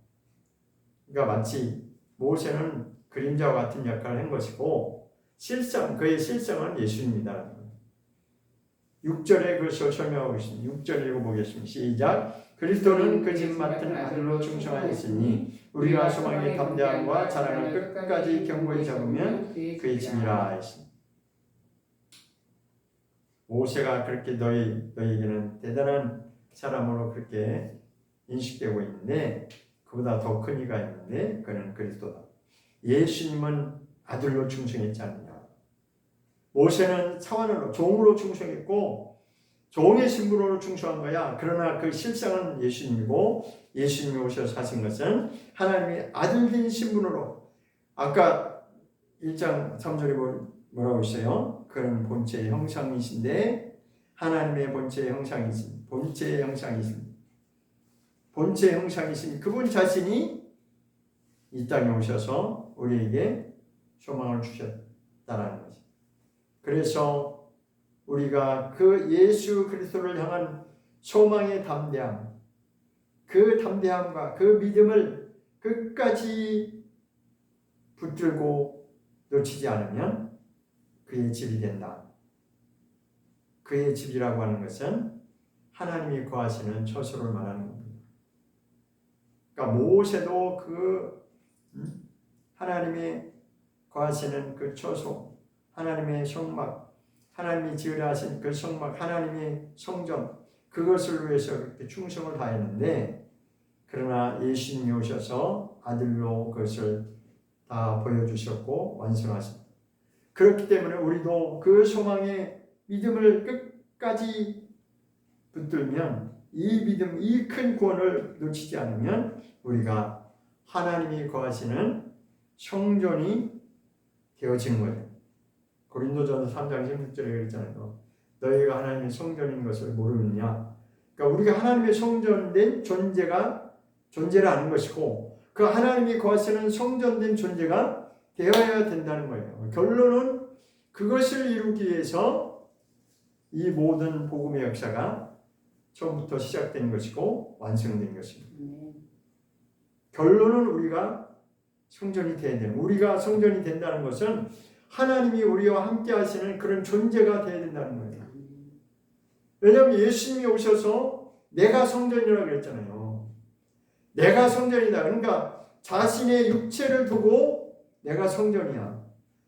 그러니까 마치 모세는 그림자와 같은 역할을 한 것이고 그의 실상은 예수님이다라는 거예요. 6절에 그것을 설명하고 있습니다. 6절 읽어보겠습니다. 시작. 그리스도는 그 집 맡은 아들로 충성하였으니 우리가 소망의 담대함과 자랑을 끝까지 견고히 잡으면 그의 집이라 했습니다. 모세가 그렇게 너희에게는 대단한 사람으로 그렇게 인식되고 있는데 그보다 더 큰 이가 있는데 그는 그리스도다. 예수님은 아들로 충성했지 않느냐. 모세는 사원으로 종으로 충성했고 종의 신분으로 충성한 거야. 그러나 그 실상은 예수님이고 예수님이 오셔서 하신 것은 하나님의 아들된 신분으로 아까 1장 3절에 뭐라고 했어요? 그는 본체의 형상이신데 하나님의 본체의 형상이신 본체의 형상이신 그분 자신이 이 땅에 오셔서 우리에게 소망을 주셨다라는 거죠. 그래서 우리가 그 예수 그리스도를 향한 소망의 담대함, 그 담대함과 그 믿음을 끝까지 붙들고 놓치지 않으면 그의 집이 된다. 그의 집이라고 하는 것은 하나님이 거하시는 처소를 말하는 겁니다. 그러니까 모세도 그 하나님이 거하시는 그 처소, 하나님의 성막, 하나님이 지으려 하신 그 성막, 하나님의 성전, 그것을 위해서 그렇게 충성을 다했는데 그러나 예수님이 오셔서 아들로 그것을 다 보여주셨고 완성하셨다. 그렇기 때문에 우리도 그 소망의 믿음을 끝까지 붙들면 이 믿음, 이 큰 구원을 놓치지 않으면 우리가 하나님이 거하시는 성전이 되어진 거예요. 고린도전서 3장 16절에 그랬잖아요. 너희가 하나님의 성전인 것을 모르느냐. 그러니까 우리가 하나님의 성전된 존재라는 것이고 그 하나님이 거하시는 성전된 존재가 되어야 된다는 거예요. 결론은 그것을 이루기 위해서 이 모든 복음의 역사가 처음부터 시작된 것이고 완성된 것입니다. 결론은 우리가 성전이 되어야 됩니다. 우리가 성전이 된다는 것은 하나님이 우리와 함께 하시는 그런 존재가 되어야 된다는 거예요. 왜냐하면 예수님이 오셔서 내가 성전이라고 그랬잖아요. 내가 성전이다. 그러니까 자신의 육체를 두고 내가 성전이야.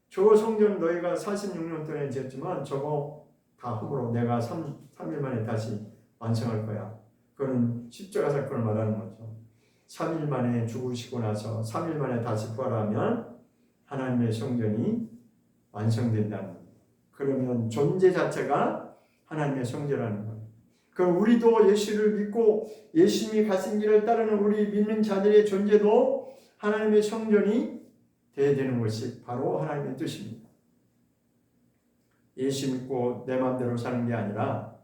저 성전 너희가 46년 동안 지었지만 저거 다 험으로 내가 3일 만에 다시 완성할 거야. 그건 십자가 사건을 말하는 거죠. 3일 만에 죽으시고 나서 3일 만에 다시 부활하면 하나님의 성전이 완성된다는 거예요. 그러면 존재 자체가 하나님의 성전이라는 거예요. 그럼 우리도 예수를 믿고 예수님이 가신 길을 따르는 우리 믿는 자들의 존재도 하나님의 성전이 되어야 되는 것이 바로 하나님의 뜻입니다. 예수 믿고 내 마음대로 사는 게 아니라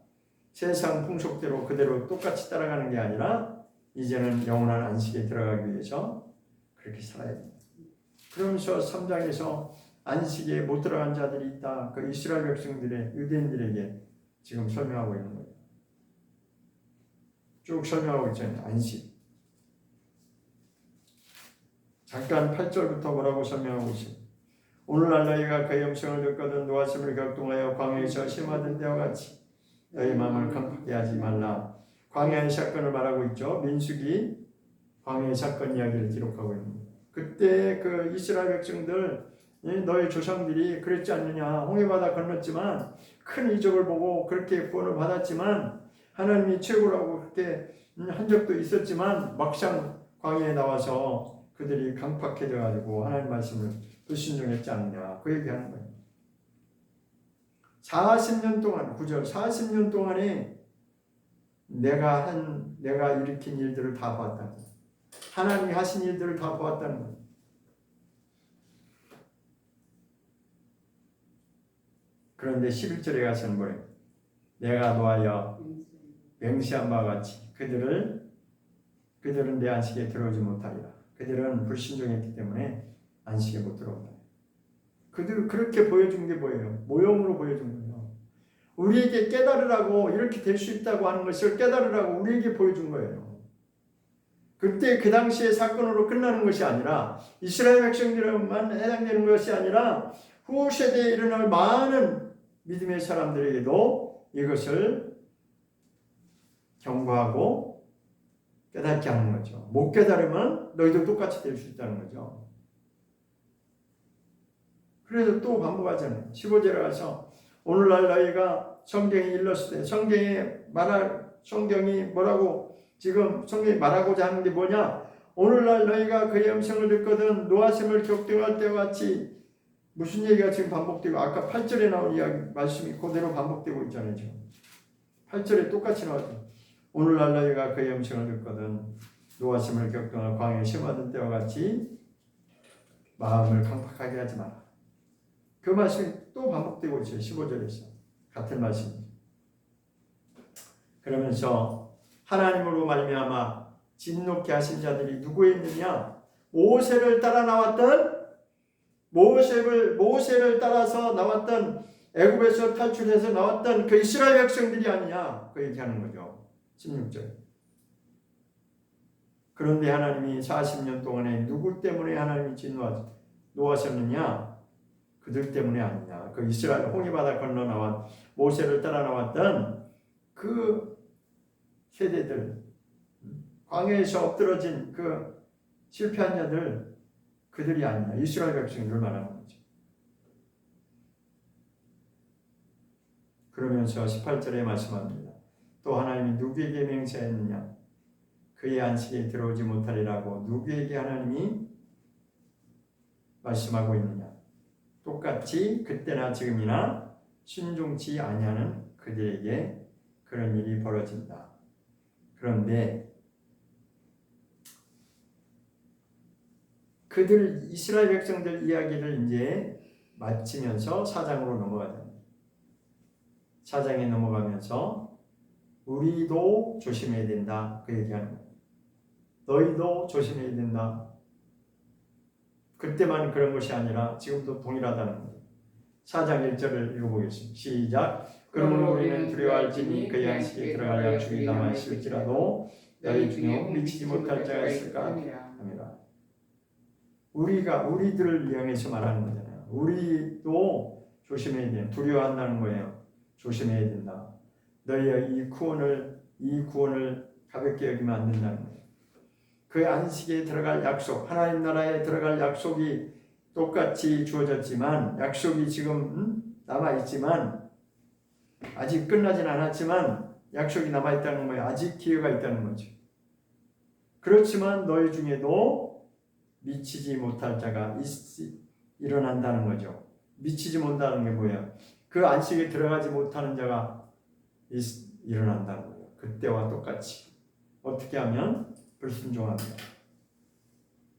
세상 풍속대로 그대로 똑같이 따라가는 게 아니라 이제는 영원한 안식에 들어가기 위해서 그렇게 살아야 됩니다. 그러면서 3장에서 안식에 못 들어간 자들이 있다. 그 이스라엘 백성들의 유대인들에게 지금 설명하고 있는 거예요. 쭉 설명하고 있잖아요. 안식. 잠깐 8절부터 뭐라고 설명하고 있습니다. 오늘날 너희가 그의 음성을 듣거든 노하심을 격동하여 광야에서 심하던 때와 같이 너희 마음을 강팍하게 하지 말라. 광야의 사건을 말하고 있죠. 민수기 광야의 사건 이야기를 기록하고 있는 거예요. 그때 그 이스라엘 백성들 너희 조상들이 그랬지 않느냐. 홍해바다 건넜지만 큰 이적을 보고 그렇게 구원을 받았지만 하나님이 최고라고 그렇게 한 적도 있었지만 막상 광야에 나와서 그들이 강팍해져 가지고 하나님 말씀을 불순종했지 않느냐. 그 얘기하는 거예요. 40년 동안 9절 40년 동안에 내가 일으킨 일들을 다 보았다는 거예요. 하나님이 하신 일들을 다 보았다는 거예요. 그런데 11절에 가서는 뭐예요? 내가 노하여 맹세한 바와 같이 그들은 내 안식에 들어오지 못하리라. 그들은 불신종했기 때문에 안식에 못 들어온다. 그들 그렇게 보여준 게 뭐예요? 모형으로 보여준 거예요. 우리에게 깨달으라고 이렇게 될 수 있다고 하는 것을 깨달으라고 우리에게 보여준 거예요. 그때 그 당시의 사건으로 끝나는 것이 아니라 이스라엘 백성들만 해당되는 것이 아니라 후 세대에 일어날 많은 믿음의 사람들에게도 이것을 경고하고 깨닫게 하는 거죠. 못 깨달으면 너희도 똑같이 될 수 있다는 거죠. 그래서 또 반복하잖아요. 15절에 가서 오늘날 너희가 성경이 일렀을 때 성경이 뭐라고 지금 성경이 말하고자 하는 게 뭐냐? 오늘날 너희가 그의 음성을 듣거든 노하심을 격등할 때와 같이 무슨 얘기가 지금 반복되고 아까 8절에 나온 이야기 말씀이 그대로 반복되고 있잖아요. 지금 8절에 똑같이 나왔죠. 오늘날 너희가 그의 음성을 듣거든 노하심을 격등할 광야에 심어둔 때와 같이 마음을 강팍하게 하지 마라. 그 말씀이 또 반복되고 있어요. 15절에서 같은 말씀이죠. 그러면서 하나님으로 말미암아 진노케 하신 자들이 누구에 있느냐? 모세를 따라 나왔던 모세를 따라서 나왔던 애굽에서 탈출해서 나왔던 그 이스라엘 백성들이 아니냐? 그 얘기하는 거죠. 16절. 그런데 하나님이 40년 동안에 누구 때문에 하나님이 진노하셨느냐? 그들 때문에 아니냐. 그 이스라엘 홍해바다 건너 나왔 모세를 따라 나왔던 그 세대들, 광야에서 엎드러진 그 실패한 자들, 그들이 아니냐. 이스라엘 백성들을 말하는 거죠. 그러면서 18절에 말씀합니다. 또 하나님이 누구에게 맹세했느냐? 그의 안식에 들어오지 못하리라고 누구에게 하나님이 말씀하고 있느냐? 똑같이 그때나 지금이나 순종치 아니하는 그들에게 그런 일이 벌어진다. 그런데 그들 이스라엘 백성들 이야기를 이제 마치면서 4장으로 넘어가잖아요. 4장에 넘어가면서 우리도 조심해야 된다. 그 얘기하는 거예요. 너희도 조심해야 된다. 그때만 그런 것이 아니라 지금도 동일하다는 거예요. 4장 1절을 읽어보겠습니다. 시작. 그러므로 우리는 두려워할지니 그의 안식에 들어갈 약속이 남아있을지라도 너희 중에 미치지 못할 자가 있을까 합니다. 우리들을 향해서 말하는 거잖아요. 우리도 조심해야 돼요. 두려워한다는 거예요. 조심해야 된다. 너희의 이 구원을 가볍게 여기면 안 된다는 거예요. 그 안식에 들어갈 약속, 하나님 나라에 들어갈 약속이 똑같이 주어졌지만 약속이 지금 남아있지만 아직 끝나진 않았지만 약속이 남아있다는 거예요. 아직 기회가 있다는 거죠. 그렇지만 너희 중에도 미치지 못할 자가 일어난다는 거죠. 미치지 못한다는 게 뭐예요? 그 안식에 들어가지 못하는 자가 일어난다는 거예요. 그때와 똑같이. 어떻게 하면? 불순종합니다.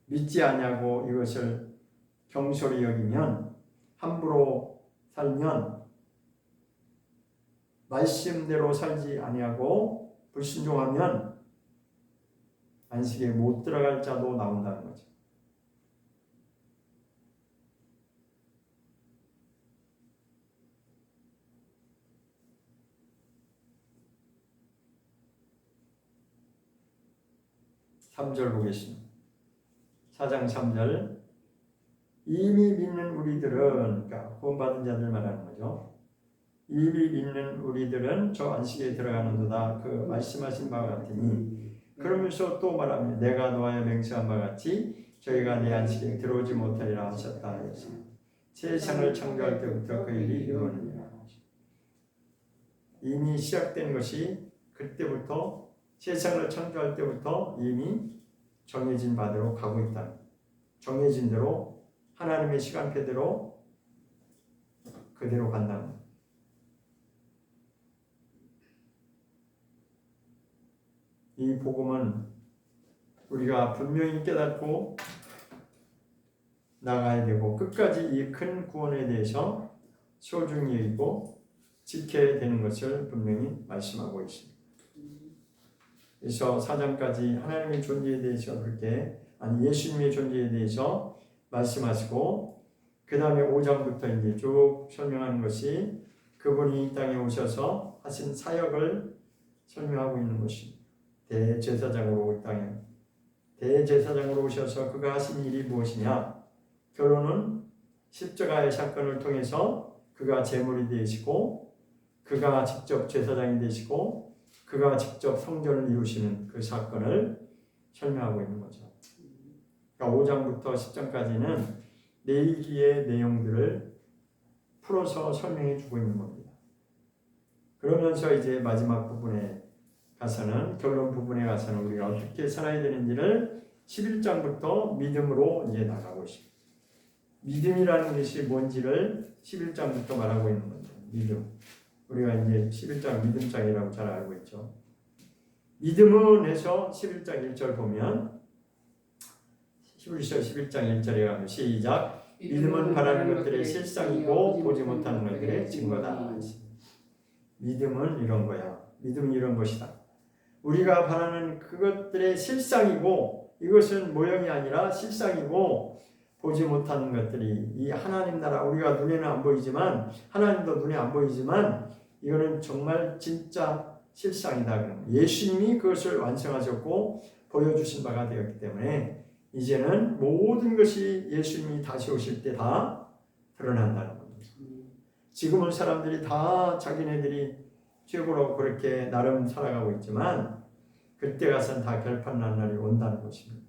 믿지 아니하고 이것을 경솔히 여기면 함부로 살면 말씀대로 살지 아니하고 불순종하면 안식에 못 들어갈 자도 나온다는 거죠. 삼 절 보겠습니다. 4장 3절. 이미 믿는 우리들은, 그러니까 구원받은 자들 말하는 거죠. 이미 믿는 우리들은 저 안식에 들어가는도다. 그 말씀하신 바와 같으니. 그러면서 또 말합니다. 내가 너와의 맹세한 바 같이 저희가 내 안식에 들어오지 못하리라 하셨다 하였으니 세상을 창조할 때부터 그 일이 이루어지니라. 이미 시작된 것이 그때부터 세상을 창조할 때부터 이미 정해진 바대로 가고 있다. 정해진 대로 하나님의 시간표대로 그대로 간다는 거예요. 이 복음은 우리가 분명히 깨닫고 나가야 되고 끝까지 이 큰 구원에 대해서 소중히 여기고 지켜야 되는 것을 분명히 말씀하고 있습니다. 그래서 4장까지 하나님의 존재에 대해서 예수님의 존재에 대해서 말씀하시고 그 다음에 5장부터 이제 쭉 설명하는 것이 그분이 이 땅에 오셔서 하신 사역을 설명하고 있는 것입니다. 대제사장으로 오셔서 그가 하신 일이 무엇이냐? 결론은 십자가의 사건을 통해서 그가 제물이 되시고 그가 직접 제사장이 되시고 그가 직접 성전을 이루시는 그 사건을 설명하고 있는 거죠. 그러니까 5장부터 10장까지는 레위기의 내용들을 풀어서 설명해 주고 있는 겁니다. 그러면서 이제 마지막 부분에 가서는, 결론 부분에 가서는 우리가 어떻게 살아야 되는지를 11장부터 믿음으로 이제 나가고 있습니다. 믿음이라는 것이 뭔지를 11장부터 말하고 있는 겁니다. 믿음. 우리가 이제 11장 믿음장이라고 잘 알고 있죠. 믿음은 해서 11장 1절 보면, 히브리서 11장 1절에 가면 시작. 믿음은 바라는 것들의 실상이고 보지 못하는 것들의 증거다. 믿음은 이런 거야. 믿음은 이런 것이다. 우리가 바라는 그것들의 실상이고, 이것은 모형이 아니라 실상이고, 보지 못하는 것들이 이 하나님 나라, 우리가 눈에는 안 보이지만, 하나님도 눈에 안 보이지만 이거는 정말 진짜 실상이다. 예수님이 그것을 완성하셨고 보여주신 바가 되었기 때문에 이제는 모든 것이 예수님이 다시 오실 때 다 드러난다는 겁니다. 지금은 사람들이 다 자기네들이 최고로 그렇게 나름 살아가고 있지만 그때 가서는 다 결판난 날이 온다는 것입니다.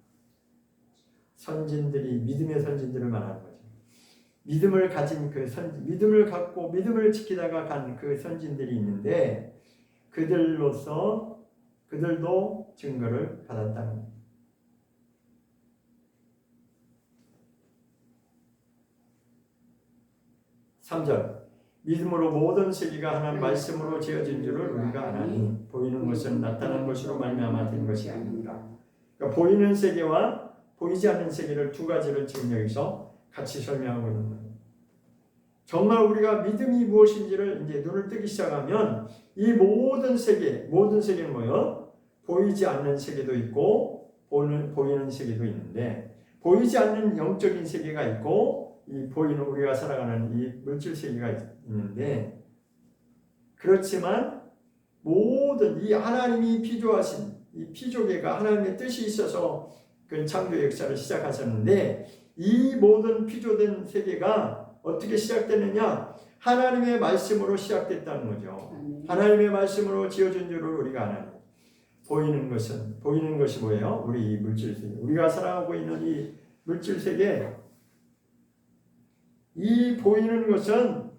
선진들이, 믿음의 선진들을 말하는 거죠. 믿음을 가진 그 선진, 믿음을 갖고 믿음을 지키다가 간 그 선진들이 있는데 그들도 증거를 받았다는 겁니다. 3절. 믿음으로 모든 세계가 하나님 말씀으로 지어진 줄을 우리가 아나니 보이는 것은 나타난 것으로 말미암아 된 것이 아닙니다. 그러니까 보이는 세계와 보이지 않는 세계를 두 가지를 지금 여기서 같이 설명하고 있는 거예요. 정말 우리가 믿음이 무엇인지를 이제 눈을 뜨기 시작하면 이 모든 세계는 뭐예요? 보이지 않는 세계도 있고 보이는 세계도 있는데, 보이지 않는 영적인 세계가 있고 이 보이는 우리가 살아가는 이 물질 세계가 있는데, 그렇지만 모든 이 하나님이 피조하신 이 피조계가 하나님의 뜻이 있어서 그 창조 역사를 시작하셨는데, 이 모든 피조된 세계가 어떻게 시작되느냐? 하나님의 말씀으로 시작됐다는 거죠. 하나님의 말씀으로 지어진 줄을 우리가 아나니. 보이는 것이 뭐예요? 우리 이 물질 세계, 우리가 살아가고 있는 이 물질 세계, 이 보이는 것은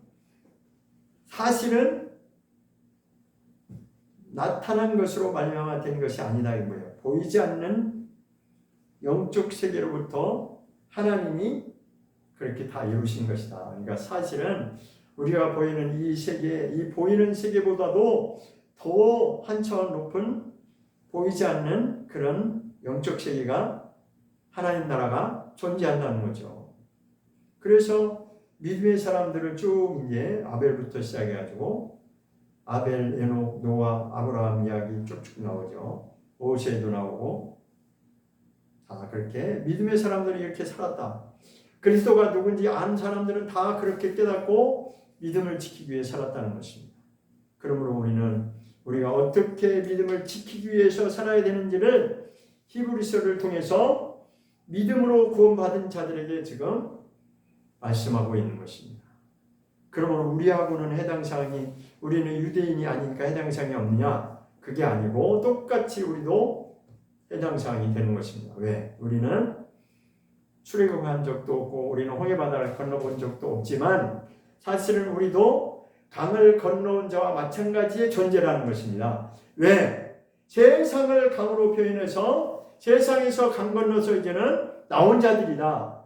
사실은 나타난 것으로 말미암아 된 것이 아니다 이거예요. 보이지 않는 영적 세계로부터 하나님이 그렇게 다 이루신 것이다. 그러니까 사실은 우리가 보이는 이 세계, 이 보이는 세계보다도 더 한 차원 높은 보이지 않는 그런 영적 세계가, 하나님 나라가 존재한다는 거죠. 그래서 믿음의 사람들을 쭉 이제 아벨부터 시작해가지고 아벨, 에녹, 노아, 아브라함 이야기 쭉쭉 나오죠. 모세도 나오고. 자, 그렇게 믿음의 사람들이 이렇게 살았다. 그리스도가 누군지 아는 사람들은 다 그렇게 깨닫고 믿음을 지키기 위해 살았다는 것입니다. 그러므로 우리가 어떻게 믿음을 지키기 위해서 살아야 되는지를 히브리서를 통해서 믿음으로 구원받은 자들에게 지금 말씀하고 있는 것입니다. 그러므로 우리하고는 해당사항이, 우리는 유대인이 아니니까 해당사항이 없느냐? 그게 아니고 똑같이 우리도 해당사항이 되는 것입니다. 왜? 우리는 출애굽한 적도 없고 우리는 홍해바다를 건너본 적도 없지만 사실은 우리도 강을 건너온 자와 마찬가지의 존재라는 것입니다. 왜? 세상을 강으로 표현해서 세상에서 강 건너서 이제는 나온 자들이다.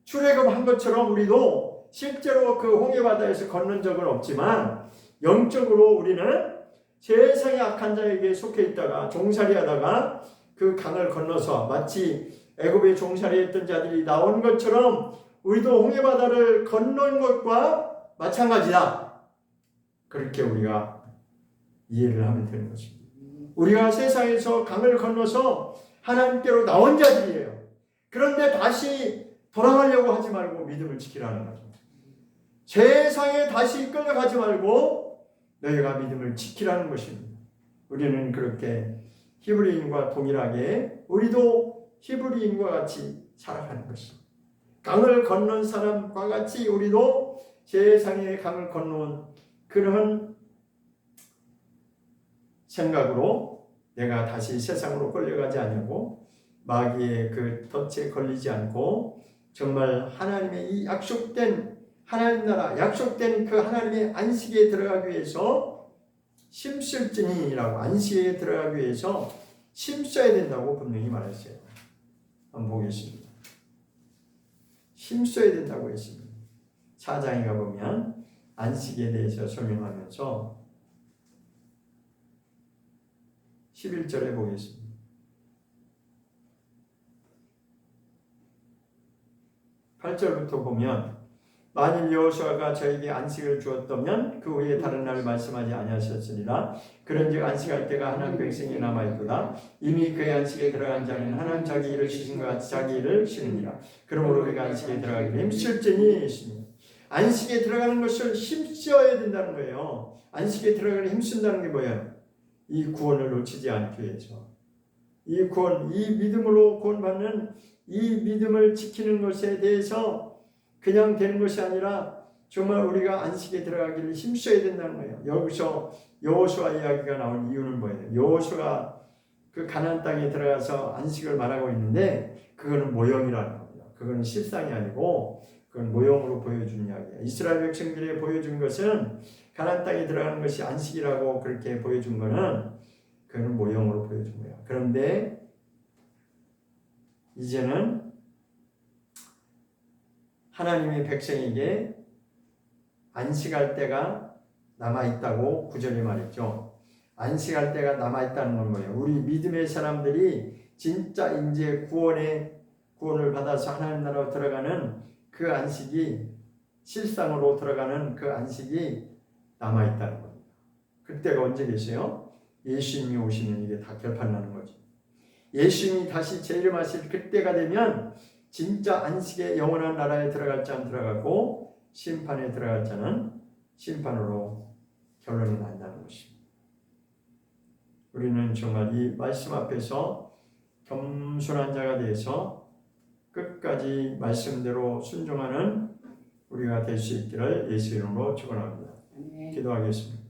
출애굽한 것처럼 우리도 실제로 그 홍해바다에서 건넌 적은 없지만 영적으로 우리는 세상의 악한 자에게 속해 있다가 종살이하다가 그 강을 건너서 마치 애굽에 종살이했던 자들이 나온 것처럼 우리도 홍해바다를 건넌 것과 마찬가지다. 그렇게 우리가 이해를 하면 되는 것입니다. 우리가 세상에서 강을 건너서 하나님께로 나온 자들이에요. 그런데 다시 돌아가려고 하지 말고 믿음을 지키라는 거죠. 세상에 다시 끌려가지 말고 너희가 믿음을 지키라는 것입니다. 우리는 그렇게 히브리인과 동일하게 우리도 히브리인과 같이 살아가는 것입니다. 강을 건넌 사람과 같이 우리도 세상의 강을 건너온 그런 생각으로 내가 다시 세상으로 끌려가지 않냐고 마귀의 그 덫에 걸리지 않고 정말 하나님의 이 약속된 하나님 나라 약속된 그 하나님의 안식에 들어가기 위해서 힘쓸지니라고 안식에 들어가기 위해서 힘써야 된다고 분명히 말했어요. 한번 보겠습니다. 힘써야 된다고 했습니다. 4장에 가보면 안식에 대해서 설명하면서 11절에 보겠습니다. 8절부터 보면 만일 여호수아가 저에게 안식을 주었다면 그 후에 다른 날을 말씀하지 아니하셨으리라. 그런즉 안식할 때가 하나님 백성이 남아있도다. 이미 그의 안식에 들어간 자는 하나님 자기 일을 쉬신 것 같이 자기 일을 쉬느니라. 그러므로 우리가 안식에 들어가기를 힘쓸지니 있습니다. 안식에 들어가는 것을 힘써야 된다는 거예요. 안식에 들어가기를 힘쓴다는 게 뭐예요? 이 구원을 놓치지 않기 위해서. 이 구원, 이 믿음으로 구원받는 이 믿음을 지키는 것에 대해서 그냥 되는 것이 아니라 정말 우리가 안식에 들어가기를 힘써야 된다는 거예요. 여기서 여호수아 이야기가 나온 이유는 뭐예요? 여호수아가 그 가나안 땅에 들어가서 안식을 말하고 있는데 그거는 모형이라는 겁니다. 그거는 실상이 아니고 그건 모형으로 보여준 이야기예요. 이스라엘 백성들이 보여준 것은 가나안 땅에 들어가는 것이 안식이라고 그렇게 보여준 거는 그거는 모형으로 보여준 거예요. 그런데 이제는 하나님의 백성에게 안식할 때가 남아있다고 9절에 말했죠. 안식할 때가 남아있다는 건 뭐예요? 우리 믿음의 사람들이 진짜 이제 구원을 받아서 하나님 나라로 들어가는 그 안식이 실상으로 들어가는 그 안식이 남아있다는 겁니다. 그때가 언제 계세요? 예수님이 오시면 이게 다 결판나는 거죠. 예수님이 다시 재림하실 그때가 되면 진짜 안식의 영원한 나라에 들어갈 자는 들어가고 심판에 들어갈 자는 심판으로 결론이 난다는 것입니다. 우리는 정말 이 말씀 앞에서 겸손한 자가 되어서 끝까지 말씀대로 순종하는 우리가 될 수 있기를 예수 이름으로 축원합니다. 기도하겠습니다.